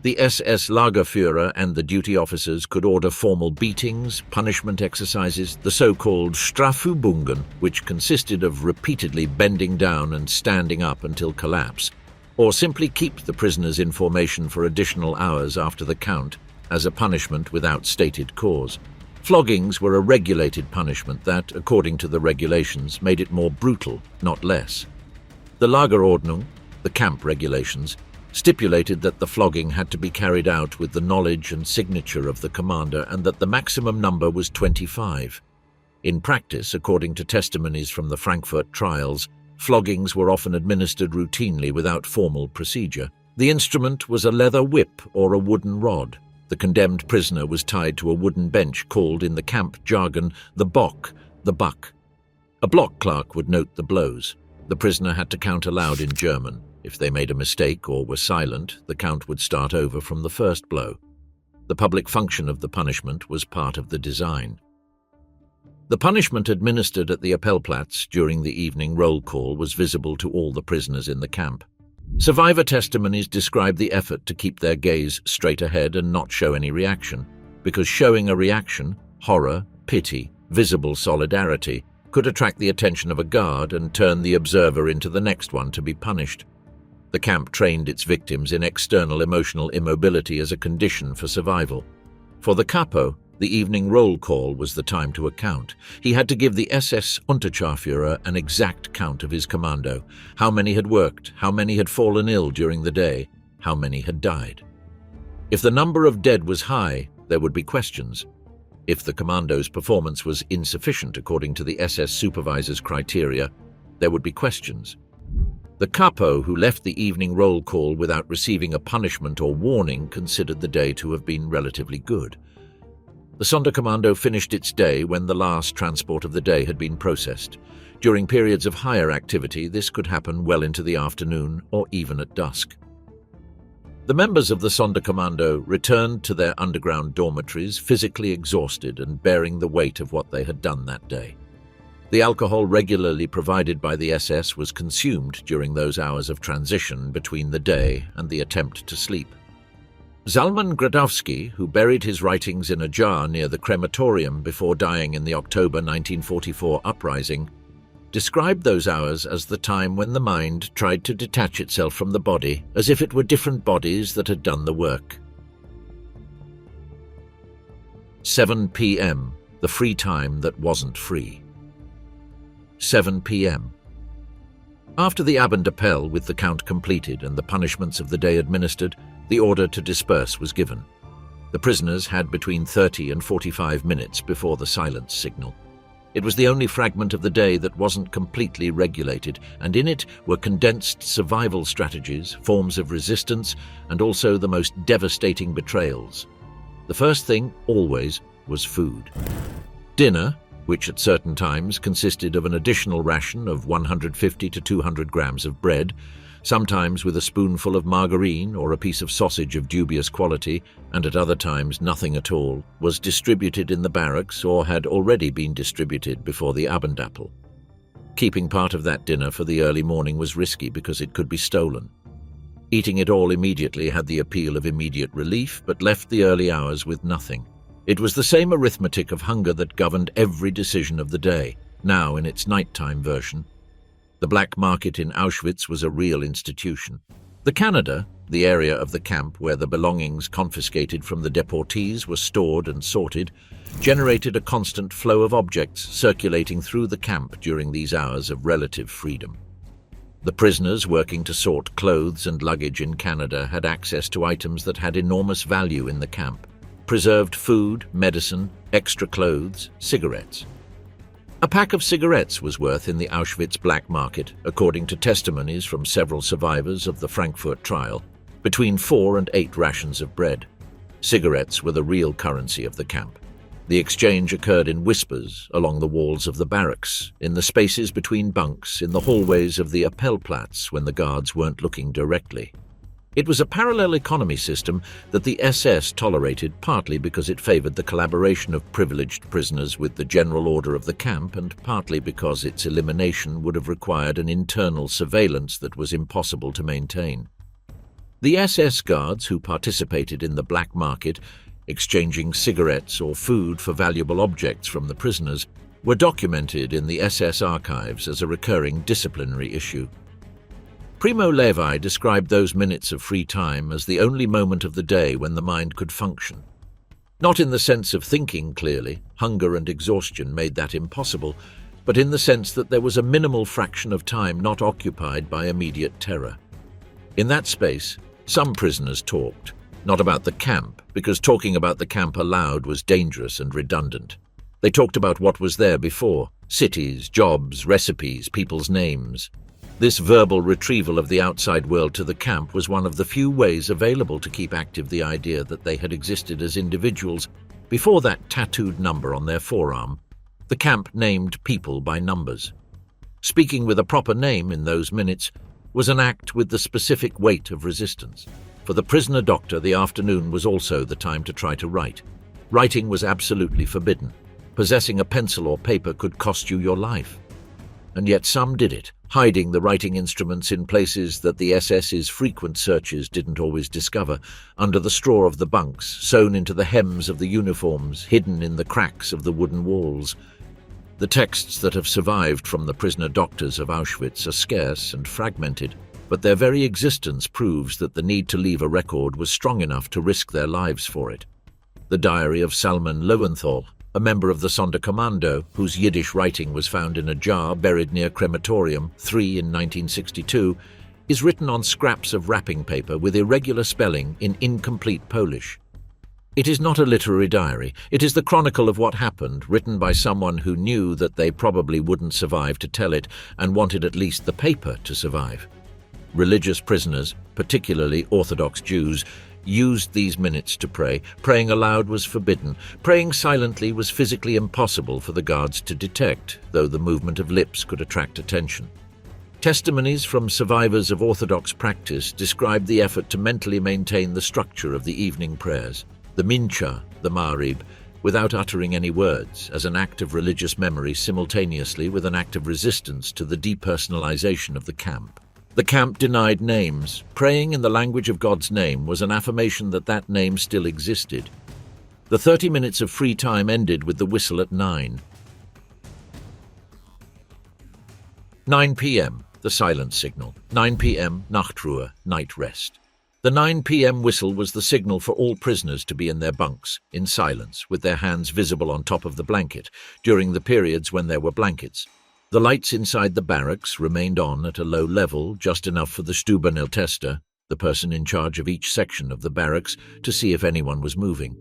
The SS Lagerführer and the duty officers could order formal beatings, punishment exercises, the so-called Strafübungen, which consisted of repeatedly bending down and standing up until collapse, or simply keep the prisoners in formation for additional hours after the count as a punishment without stated cause. Floggings were a regulated punishment that, according to the regulations, made it more brutal, not less. The Lagerordnung, the camp regulations, stipulated that the flogging had to be carried out with the knowledge and signature of the commander and that the maximum number was 25. In practice, according to testimonies from the Frankfurt trials, floggings were often administered routinely without formal procedure. The instrument was a leather whip or a wooden rod. The condemned prisoner was tied to a wooden bench called in the camp jargon the Bock, the buck. A block clerk would note the blows. The prisoner had to count aloud in German. If they made a mistake or were silent, the count would start over from the first blow. The public function of the punishment was part of the design. The punishment administered at the Appellplatz during the evening roll call was visible to all the prisoners in the camp. Survivor testimonies describe the effort to keep their gaze straight ahead and not show any reaction, because showing a reaction, horror, pity, visible solidarity, could attract the attention of a guard and turn the observer into the next one to be punished. The camp trained its victims in external emotional immobility as a condition for survival. For the capo, the evening roll call was the time to account. He had to give the SS Unterscharführer an exact count of his commando, how many had worked, how many had fallen ill during the day, how many had died. If the number of dead was high, there would be questions. If the commando's performance was insufficient according to the SS supervisor's criteria, there would be questions. The capo who left the evening roll call without receiving a punishment or warning considered the day to have been relatively good. The Sonderkommando finished its day when the last transport of the day had been processed. During periods of higher activity, this could happen well into the afternoon or even at dusk. The members of the Sonderkommando returned to their underground dormitories physically exhausted and bearing the weight of what they had done that day. The alcohol regularly provided by the SS was consumed during those hours of transition between the day and the attempt to sleep. Zalman Gradowski, who buried his writings in a jar near the crematorium before dying in the October 1944 uprising, described those hours as the time when the mind tried to detach itself from the body, as if it were different bodies that had done the work. 7 p.m., the free time that wasn't free. 7 p.m. After the Abendappel with the count completed and the punishments of the day administered, the order to disperse was given. The prisoners had between 30 and 45 minutes before the silence signal. It was the only fragment of the day that wasn't completely regulated, and in it were condensed survival strategies, forms of resistance, and also the most devastating betrayals. The first thing, always, was food. Dinner, which at certain times consisted of an additional ration of 150 to 200 grams of bread, sometimes with a spoonful of margarine or a piece of sausage of dubious quality, and at other times nothing at all, was distributed in the barracks or had already been distributed before the Abendappel. Keeping part of that dinner for the early morning was risky because it could be stolen. Eating it all immediately had the appeal of immediate relief, but left the early hours with nothing. It was the same arithmetic of hunger that governed every decision of the day, now in its nighttime version. The black market in Auschwitz was a real institution. The Canada, the area of the camp where the belongings confiscated from the deportees were stored and sorted, generated a constant flow of objects circulating through the camp during these hours of relative freedom. The prisoners working to sort clothes and luggage in Canada had access to items that had enormous value in the camp: preserved food, medicine, extra clothes, cigarettes. A pack of cigarettes was worth in the Auschwitz black market, according to testimonies from several survivors of the Frankfurt trial, between 4 and 8 rations of bread. Cigarettes were the real currency of the camp. The exchange occurred in whispers along the walls of the barracks, in the spaces between bunks, in the hallways of the Appellplatz when the guards weren't looking directly. It was a parallel economy system that the SS tolerated, partly because it favored the collaboration of privileged prisoners with the general order of the camp, and partly because its elimination would have required an internal surveillance that was impossible to maintain. The SS guards who participated in the black market, exchanging cigarettes or food for valuable objects from the prisoners, were documented in the SS archives as a recurring disciplinary issue. Primo Levi described those minutes of free time as the only moment of the day when the mind could function. Not in the sense of thinking clearly, hunger and exhaustion made that impossible, but in the sense that there was a minimal fraction of time not occupied by immediate terror. In that space, some prisoners talked, not about the camp, because talking about the camp aloud was dangerous and redundant. They talked about what was there before: cities, jobs, recipes, people's names. This verbal retrieval of the outside world to the camp was one of the few ways available to keep active the idea that they had existed as individuals before that tattooed number on their forearm. The camp named people by numbers. Speaking with a proper name in those minutes was an act with the specific weight of resistance. For the prisoner doctor, the afternoon was also the time to try to write. Writing was absolutely forbidden. Possessing a pencil or paper could cost you your life. And yet some did it, hiding the writing instruments in places that the SS's frequent searches didn't always discover, under the straw of the bunks, sewn into the hems of the uniforms, hidden in the cracks of the wooden walls. The texts that have survived from the prisoner doctors of Auschwitz are scarce and fragmented, but their very existence proves that the need to leave a record was strong enough to risk their lives for it. The diary of Salman Lowenthal, a member of the Sonderkommando, whose Yiddish writing was found in a jar buried near Crematorium 3 in 1962, is written on scraps of wrapping paper with irregular spelling in incomplete Polish. It is not a literary diary. It is the chronicle of what happened, written by someone who knew that they probably wouldn't survive to tell it and wanted at least the paper to survive. Religious prisoners, particularly Orthodox Jews, used these minutes to pray. Praying aloud was forbidden. Praying silently was physically impossible for the guards to detect, though the movement of lips could attract attention. Testimonies from survivors of Orthodox practice described the effort to mentally maintain the structure of the evening prayers, the mincha, the marib, without uttering any words, as an act of religious memory simultaneously with an act of resistance to the depersonalization of the camp. The camp denied names. Praying in the language of God's name was an affirmation that that name still existed. The 30 minutes of free time ended with the whistle at 9. 9 p.m., the silence signal. 9 p.m., Nachtruhe, night rest. The 9 p.m. whistle was the signal for all prisoners to be in their bunks, in silence, with their hands visible on top of the blanket, during the periods when there were blankets. The lights inside the barracks remained on at a low level, just enough for the Stubeneltester, the person in charge of each section of the barracks, to see if anyone was moving.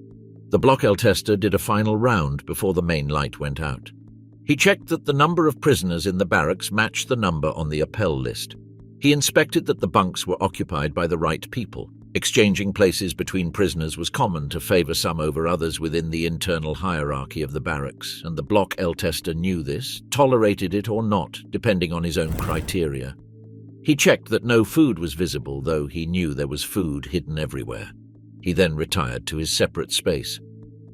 The Blockeltester did a final round before the main light went out. He checked that the number of prisoners in the barracks matched the number on the appel list. He inspected that the bunks were occupied by the right people. Exchanging places between prisoners was common to favor some over others within the internal hierarchy of the barracks, and the Blockeltester knew this, tolerated it or not, depending on his own criteria. He checked that no food was visible, though he knew there was food hidden everywhere. He then retired to his separate space.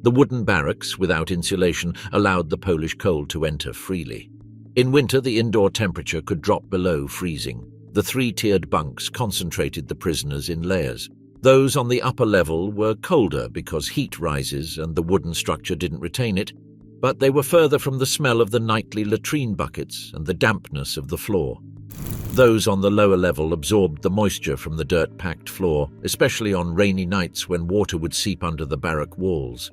The wooden barracks, without insulation, allowed the Polish cold to enter freely. In winter, the indoor temperature could drop below freezing. The three-tiered bunks concentrated the prisoners in layers. Those on the upper level were colder because heat rises and the wooden structure didn't retain it, but they were further from the smell of the nightly latrine buckets and the dampness of the floor. Those on the lower level absorbed the moisture from the dirt-packed floor, especially on rainy nights when water would seep under the barrack walls.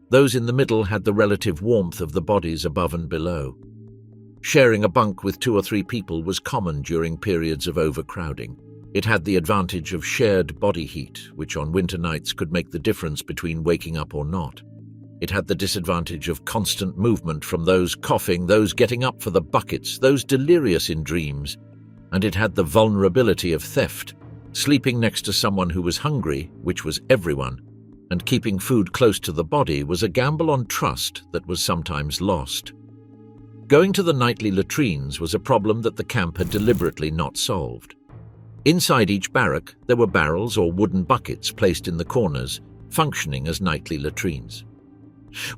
Those in the middle had the relative warmth of the bodies above and below. Sharing a bunk with 2 or 3 people was common during periods of overcrowding. It had the advantage of shared body heat, which on winter nights could make the difference between waking up or not. It had the disadvantage of constant movement from those coughing, those getting up for the buckets, those delirious in dreams. And it had the vulnerability of theft. Sleeping next to someone who was hungry, which was everyone, and keeping food close to the body was a gamble on trust that was sometimes lost. Going to the nightly latrines was a problem that the camp had deliberately not solved. Inside each barrack, there were barrels or wooden buckets placed in the corners, functioning as nightly latrines.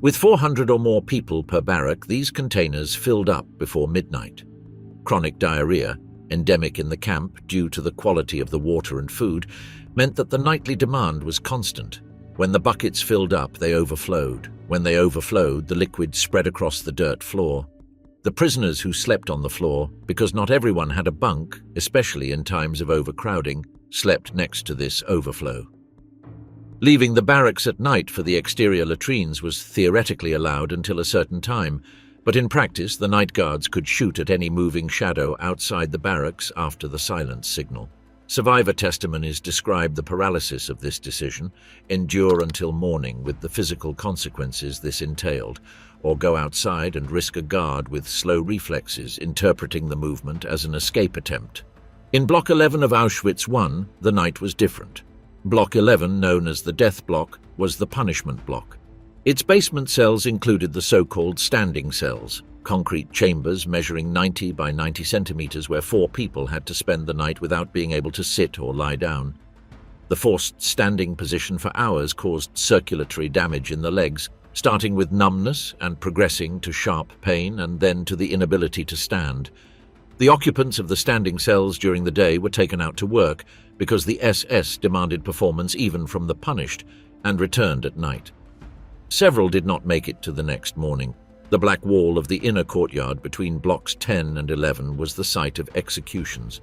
With 400 or more people per barrack, these containers filled up before midnight. Chronic diarrhea, endemic in the camp due to the quality of the water and food, meant that the nightly demand was constant. When the buckets filled up, they overflowed. When they overflowed, the liquid spread across the dirt floor. The prisoners who slept on the floor, because not everyone had a bunk, especially in times of overcrowding, slept next to this overflow. Leaving the barracks at night for the exterior latrines was theoretically allowed until a certain time, but in practice the night guards could shoot at any moving shadow outside the barracks after the silence signal. Survivor testimonies describe the paralysis of this decision, endure until morning with the physical consequences this entailed, or go outside and risk a guard with slow reflexes interpreting the movement as an escape attempt. In Block 11 of Auschwitz I, the night was different. Block 11, known as the Death Block, was the punishment block. Its basement cells included the so-called standing cells, concrete chambers measuring 90 by 90 centimeters where 4 people had to spend the night without being able to sit or lie down. The forced standing position for hours caused circulatory damage in the legs, starting with numbness and progressing to sharp pain and then to the inability to stand. The occupants of the standing cells during the day were taken out to work because the SS demanded performance even from the punished and returned at night. Several did not make it to the next morning. The black wall of the inner courtyard between blocks 10 and 11 was the site of executions.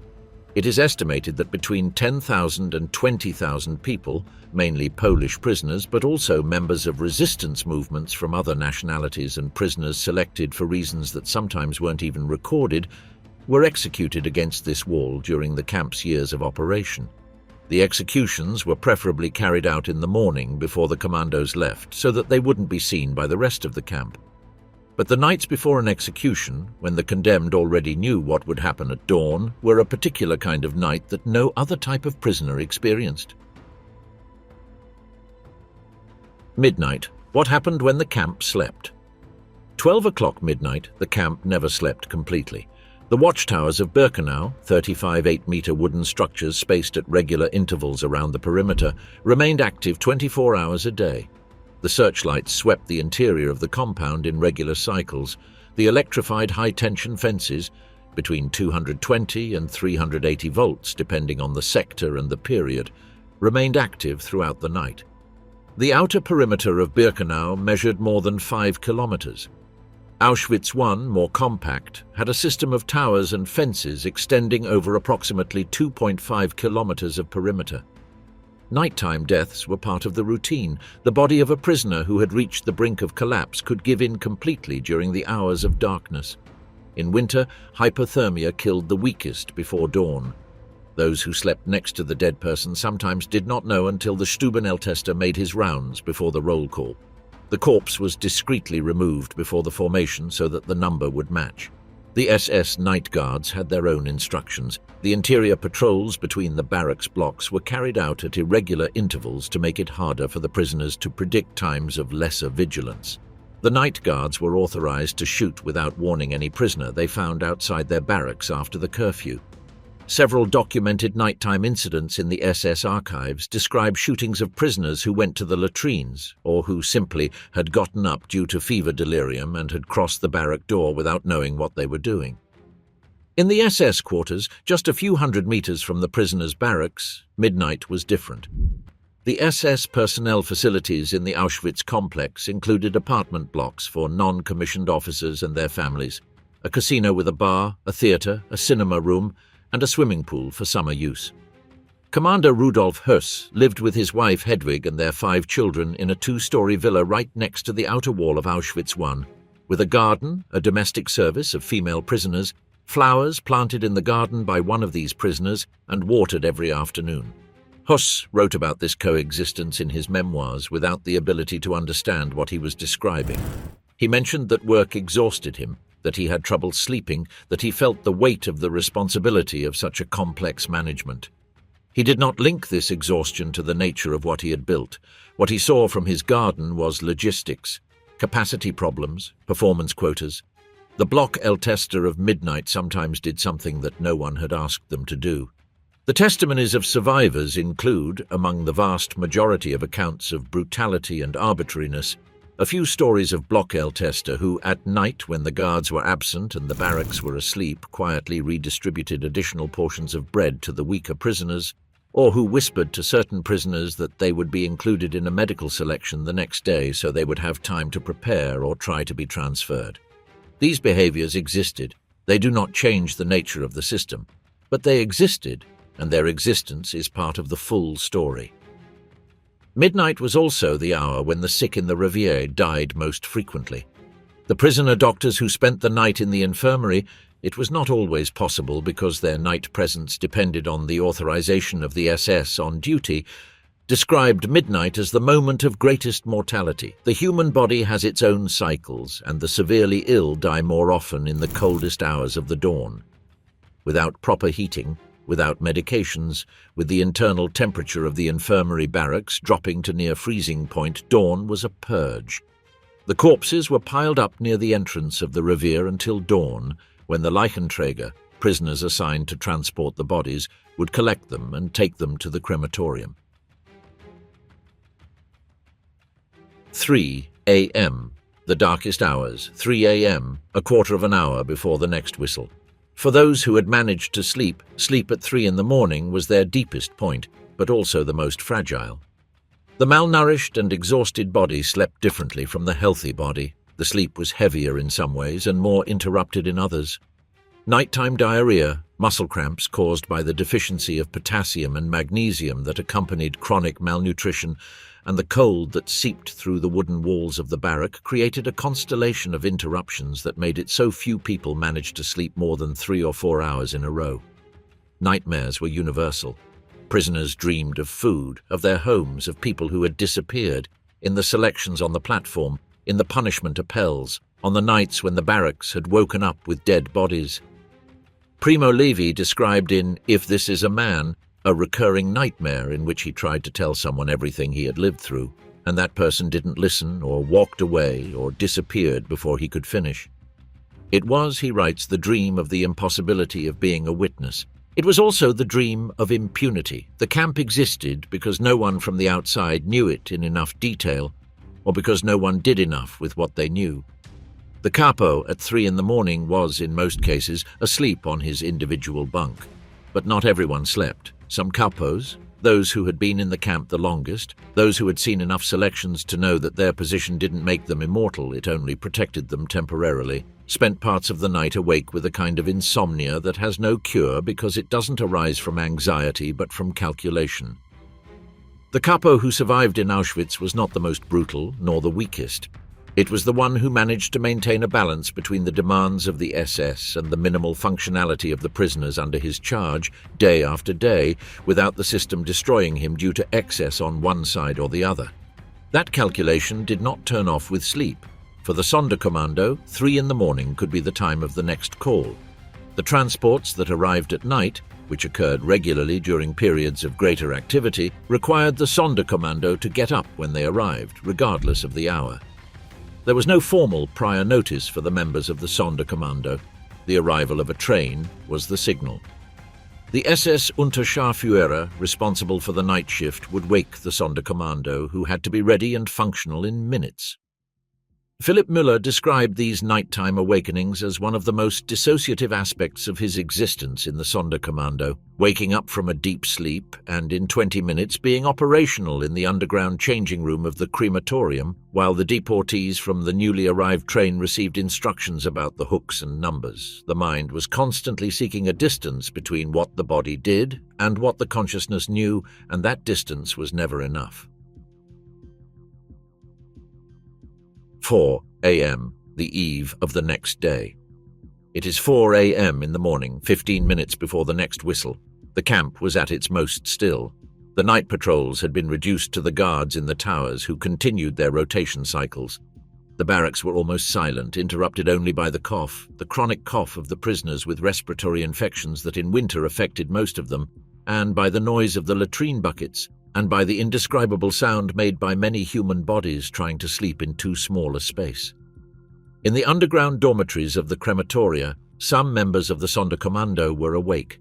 It is estimated that between 10,000 and 20,000 people, mainly Polish prisoners but also members of resistance movements from other nationalities and prisoners selected for reasons that sometimes weren't even recorded, were executed against this wall during the camp's years of operation. The executions were preferably carried out in the morning before the commandos left so that they wouldn't be seen by the rest of the camp. But the nights before an execution, when the condemned already knew what would happen at dawn, were a particular kind of night that no other type of prisoner experienced. Midnight. What happened when the camp slept? 12 o'clock midnight, the camp never slept completely. The watchtowers of Birkenau, 35 8-meter wooden structures spaced at regular intervals around the perimeter, remained active 24 hours a day. The searchlights swept the interior of the compound in regular cycles. The electrified high-tension fences, between 220 and 380 volts depending on the sector and the period, remained active throughout the night. The outer perimeter of Birkenau measured more than 5 kilometers. Auschwitz I, more compact, had a system of towers and fences extending over approximately 2.5 kilometers of perimeter. Nighttime deaths were part of the routine. The body of a prisoner who had reached the brink of collapse could give in completely during the hours of darkness. In winter, hypothermia killed the weakest before dawn. Those who slept next to the dead person sometimes did not know until the Stubeneltester made his rounds before the roll call. The corpse was discreetly removed before the formation so that the number would match. The SS night guards had their own instructions. The interior patrols between the barracks blocks were carried out at irregular intervals to make it harder for the prisoners to predict times of lesser vigilance. The night guards were authorized to shoot without warning any prisoner they found outside their barracks after the curfew. Several documented nighttime incidents in the SS archives describe shootings of prisoners who went to the latrines or who simply had gotten up due to fever delirium and had crossed the barrack door without knowing what they were doing. In the SS quarters, just a few hundred meters from the prisoners' barracks, midnight was different. The SS personnel facilities in the Auschwitz complex included apartment blocks for non-commissioned officers and their families, a casino with a bar, a theater, a cinema room, and a swimming pool for summer use. Commander Rudolf Höss lived with his wife Hedwig and their 5 children in a 2-story villa right next to the outer wall of Auschwitz I, with a garden, a domestic service of female prisoners, flowers planted in the garden by one of these prisoners and watered every afternoon. Höss wrote about this coexistence in his memoirs without the ability to understand what he was describing. He mentioned that work exhausted him, that he had trouble sleeping, that he felt the weight of the responsibility of such a complex management. He did not link this exhaustion to the nature of what he had built. What he saw from his garden was logistics, capacity problems, performance quotas. The block El Tester of midnight sometimes did something that no one had asked them to do. The testimonies of survivors include, among the vast majority of accounts of brutality and arbitrariness, a few stories of Block El Tester who, at night when the guards were absent and the barracks were asleep, quietly redistributed additional portions of bread to the weaker prisoners, or who whispered to certain prisoners that they would be included in a medical selection the next day so they would have time to prepare or try to be transferred. These behaviors existed. They do not change the nature of the system, but they existed, and their existence is part of the full story. Midnight was also the hour when the sick in the Riviere died most frequently. The prisoner doctors who spent the night in the infirmary, it was not always possible because their night presence depended on the authorization of the SS on duty, described midnight as the moment of greatest mortality. The human body has its own cycles, and the severely ill die more often in the coldest hours of the dawn. Without proper heating, without medications, with the internal temperature of the infirmary barracks dropping to near freezing point, dawn was a purge. The corpses were piled up near the entrance of the Revier until dawn, when the Leichenträger, prisoners assigned to transport the bodies, would collect them and take them to the crematorium. 3 a.m. The darkest hours, 3 a.m., a quarter of an hour before the next whistle. For those who had managed to sleep, sleep at 3 in the morning was their deepest point, but also the most fragile. The malnourished and exhausted body slept differently from the healthy body. The sleep was heavier in some ways and more interrupted in others. Nighttime diarrhea, muscle cramps caused by the deficiency of potassium and magnesium that accompanied chronic malnutrition, and the cold that seeped through the wooden walls of the barrack created a constellation of interruptions that made it so few people managed to sleep more than 3 or 4 hours in a row. Nightmares were universal. Prisoners dreamed of food, of their homes, of people who had disappeared, in the selections on the platform, in the punishment appels, on the nights when the barracks had woken up with dead bodies. Primo Levi described in If This Is a Man a recurring nightmare in which he tried to tell someone everything he had lived through, and that person didn't listen or walked away or disappeared before he could finish. It was, he writes, the dream of the impossibility of being a witness. It was also the dream of impunity. The camp existed because no one from the outside knew it in enough detail, or because no one did enough with what they knew. The capo at 3 in the morning was, in most cases, asleep on his individual bunk. But not everyone slept. Some capos, those who had been in the camp the longest, those who had seen enough selections to know that their position didn't make them immortal, it only protected them temporarily, spent parts of the night awake with a kind of insomnia that has no cure because it doesn't arise from anxiety but from calculation. The capo who survived in Auschwitz was not the most brutal nor the weakest. It was the one who managed to maintain a balance between the demands of the SS and the minimal functionality of the prisoners under his charge, day after day, without the system destroying him due to excess on one side or the other. That calculation did not turn off with sleep. For the Sonderkommando, 3 in the morning could be the time of the next call. The transports that arrived at night, which occurred regularly during periods of greater activity, required the Sonderkommando to get up when they arrived, regardless of the hour. There was no formal prior notice for the members of the Sonderkommando. The arrival of a train was the signal. The SS Unterscharführer, responsible for the night shift, would wake the Sonderkommando, who had to be ready and functional in minutes. Philipp Müller described these nighttime awakenings as one of the most dissociative aspects of his existence in the Sonderkommando, waking up from a deep sleep and in 20 minutes being operational in the underground changing room of the crematorium, while the deportees from the newly arrived train received instructions about the hooks and numbers. The mind was constantly seeking a distance between what the body did and what the consciousness knew, and that distance was never enough. 4 a.m., the eve of the next day. It is 4 a.m. in the morning, 15 minutes before the next whistle. The camp was at its most still. The night patrols had been reduced to the guards in the towers who continued their rotation cycles. The barracks were almost silent, interrupted only by the chronic cough of the prisoners with respiratory infections that in winter affected most of them, and by the noise of the latrine buckets, and by the indescribable sound made by many human bodies trying to sleep in too small a space. In the underground dormitories of the crematoria, some members of the Sonderkommando were awake.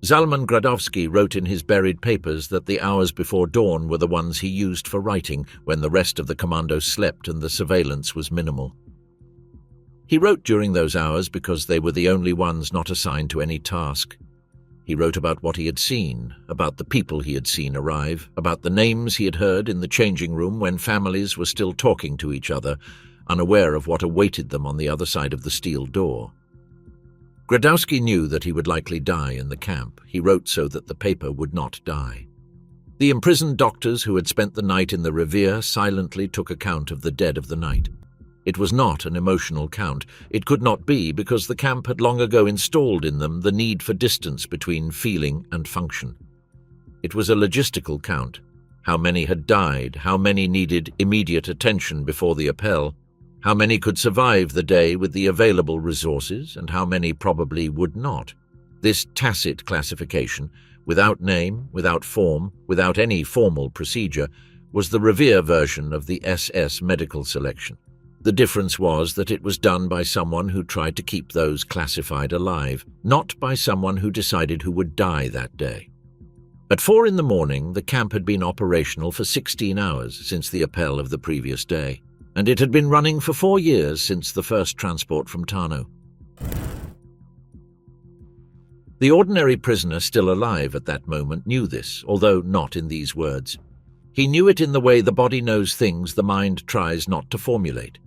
Zalman Gradowski wrote in his buried papers that the hours before dawn were the ones he used for writing when the rest of the commandos slept and the surveillance was minimal. He wrote during those hours because they were the only ones not assigned to any task. He wrote about what he had seen, about the people he had seen arrive, about the names he had heard in the changing room when families were still talking to each other, unaware of what awaited them on the other side of the steel door. Gradowski knew that he would likely die in the camp. He wrote so that the paper would not die. The imprisoned doctors who had spent the night in the Revier silently took account of the dead of the night. It was not an emotional count. It could not be, because the camp had long ago installed in them the need for distance between feeling and function. It was a logistical count. How many had died, how many needed immediate attention before the appel, how many could survive the day with the available resources, and how many probably would not. This tacit classification, without name, without form, without any formal procedure, was the Revier version of the SS medical selection. The difference was that it was done by someone who tried to keep those classified alive, not by someone who decided who would die that day. At 4 a.m, the camp had been operational for 16 hours since the appel of the previous day, and it had been running for 4 years since the first transport from Tarnow. The ordinary prisoner still alive at that moment knew this, although not in these words. He knew it in the way the body knows things the mind tries not to formulate.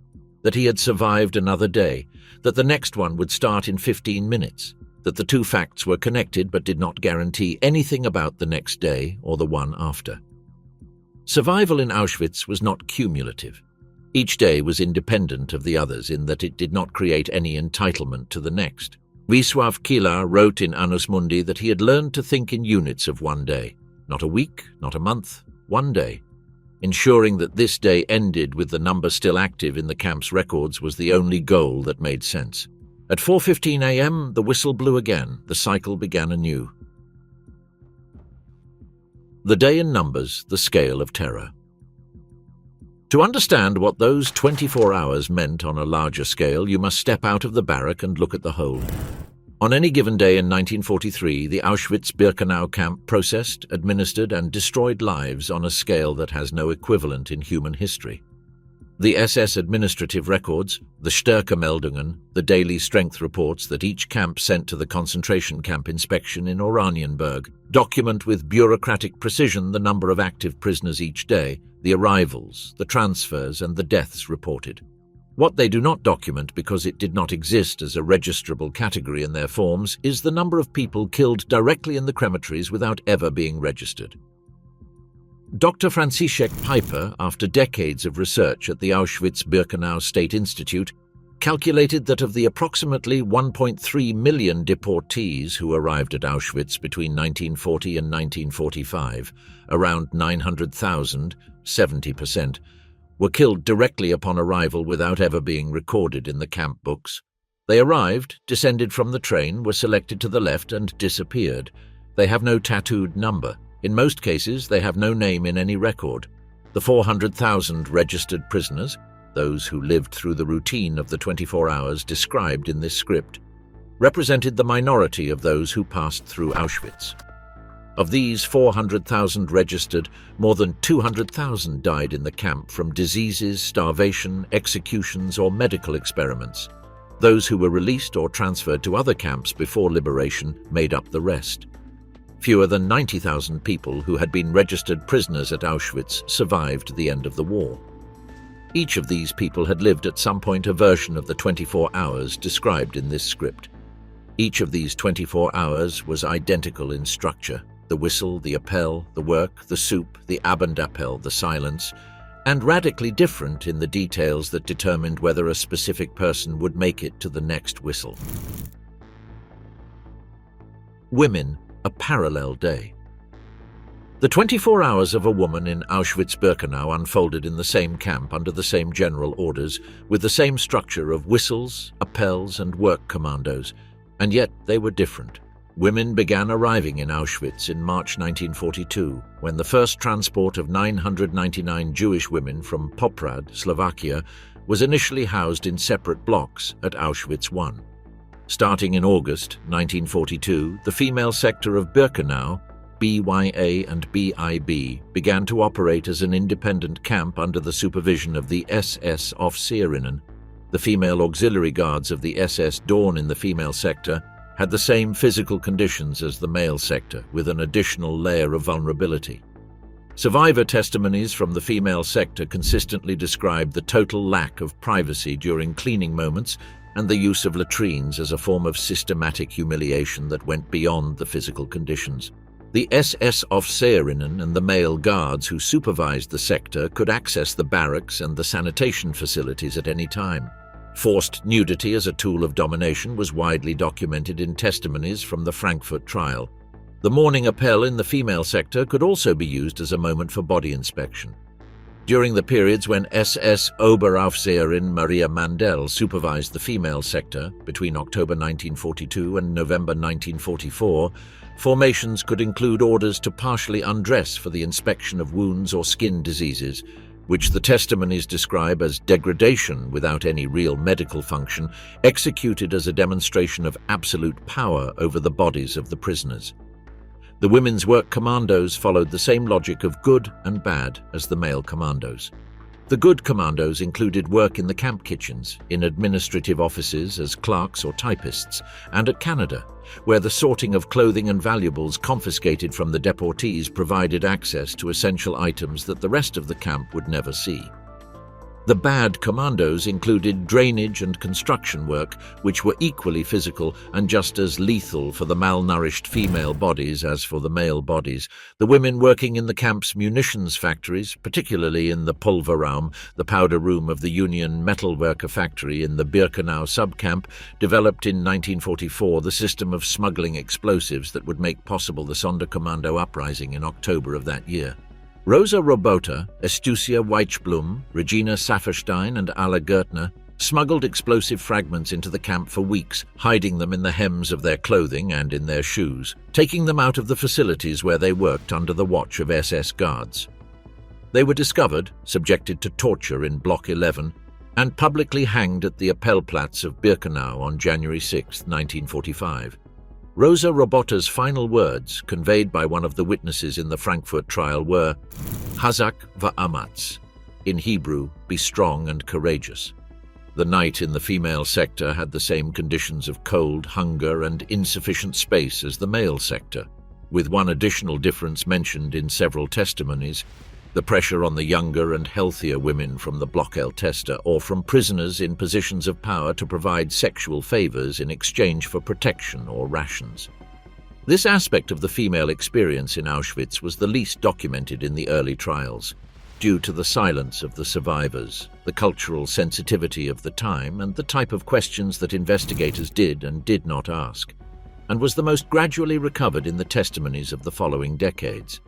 That he had survived another day, that the next one would start in 15 minutes, that the two facts were connected but did not guarantee anything about the next day or the one after. Survival in Auschwitz was not cumulative. Each day was independent of the others in that it did not create any entitlement to the next. Wisław Kilar wrote in Annus Mundi that he had learned to think in units of one day, not a week, not a month, one day. Ensuring that this day ended with the number still active in the camp's records was the only goal that made sense. At 4:15 a.m, the whistle blew again. The cycle began anew. The day in numbers, the scale of terror. To understand what those 24 hours meant on a larger scale, you must step out of the barrack and look at the whole. On any given day in 1943, the Auschwitz-Birkenau camp processed, administered, and destroyed lives on a scale that has no equivalent in human history. The SS administrative records, the Stärkemeldungen, the daily strength reports that each camp sent to the concentration camp inspection in Oranienburg, document with bureaucratic precision the number of active prisoners each day, the arrivals, the transfers, and the deaths reported. What they do not document, because it did not exist as a registrable category in their forms, is the number of people killed directly in the crematories without ever being registered. Dr. Franciszek Piper, after decades of research at the Auschwitz-Birkenau State Institute, calculated that of the approximately 1.3 million deportees who arrived at Auschwitz between 1940 and 1945, around 900,000, 70%, were killed directly upon arrival without ever being recorded in the camp books. They arrived, descended from the train, were selected to the left, and disappeared. They have no tattooed number. In most cases, they have no name in any record. The 400,000 registered prisoners, those who lived through the routine of the 24 hours described in this script, represented the minority of those who passed through Auschwitz. Of these 400,000 registered, more than 200,000 died in the camp from diseases, starvation, executions, or medical experiments. Those who were released or transferred to other camps before liberation made up the rest. Fewer than 90,000 people who had been registered prisoners at Auschwitz survived the end of the war. Each of these people had lived at some point a version of the 24 hours described in this script. Each of these 24 hours was identical in structure: the whistle, the appel, the work, the soup, the Abendappell, the silence, and radically different in the details that determined whether a specific person would make it to the next whistle. Women, a parallel day. The 24 hours of a woman in Auschwitz-Birkenau unfolded in the same camp under the same general orders, with the same structure of whistles, appels, and work commandos, and yet they were different. Women began arriving in Auschwitz in March 1942, when the first transport of 999 Jewish women from Poprad, Slovakia, was initially housed in separate blocks at Auschwitz I. Starting in August 1942, the female sector of Birkenau, BYA and BIB, began to operate as an independent camp under the supervision of the SS Officerinnen. The female auxiliary guards of the SS Dorn in the female sector had the same physical conditions as the male sector, with an additional layer of vulnerability. Survivor testimonies from the female sector consistently described the total lack of privacy during cleaning moments and the use of latrines as a form of systematic humiliation that went beyond the physical conditions. The SS Officerinnen and the male guards who supervised the sector could access the barracks and the sanitation facilities at any time. Forced nudity as a tool of domination was widely documented in testimonies from the Frankfurt trial. The morning appel in the female sector could also be used as a moment for body inspection. During the periods when SS Oberaufseherin Maria Mandel supervised the female sector, between October 1942 and November 1944, formations could include orders to partially undress for the inspection of wounds or skin diseases, which the testimonies describe as degradation without any real medical function, executed as a demonstration of absolute power over the bodies of the prisoners. The women's work commandos followed the same logic of good and bad as the male commandos. The good commandos included work in the camp kitchens, in administrative offices as clerks or typists, and at Canada, where the sorting of clothing and valuables confiscated from the deportees provided access to essential items that the rest of the camp would never see. The bad commandos included drainage and construction work, which were equally physical and just as lethal for the malnourished female bodies as for the male bodies. The women working in the camp's munitions factories, particularly in the Pulverraum, the powder room of the Union Metalworker factory in the Birkenau subcamp, developed in 1944 the system of smuggling explosives that would make possible the Sonderkommando uprising in October of that year. Rosa Robota, Estucia Weichblum, Regina Safferstein and Alla Gertner smuggled explosive fragments into the camp for weeks, hiding them in the hems of their clothing and in their shoes, taking them out of the facilities where they worked under the watch of SS guards. They were discovered, subjected to torture in Block 11, and publicly hanged at the Appellplatz of Birkenau on January 6, 1945. Rosa Robota's final words, conveyed by one of the witnesses in the Frankfurt trial, were "Hazak va'amatz," in Hebrew, "be strong and courageous." The night in the female sector had the same conditions of cold, hunger, and insufficient space as the male sector, with one additional difference mentioned in several testimonies: the pressure on the younger and healthier women from the Block-L tester or from prisoners in positions of power to provide sexual favors in exchange for protection or rations. This aspect of the female experience in Auschwitz was the least documented in the early trials, due to the silence of the survivors, the cultural sensitivity of the time, and the type of questions that investigators did and did not ask, and was the most gradually recovered in the testimonies of the following decades.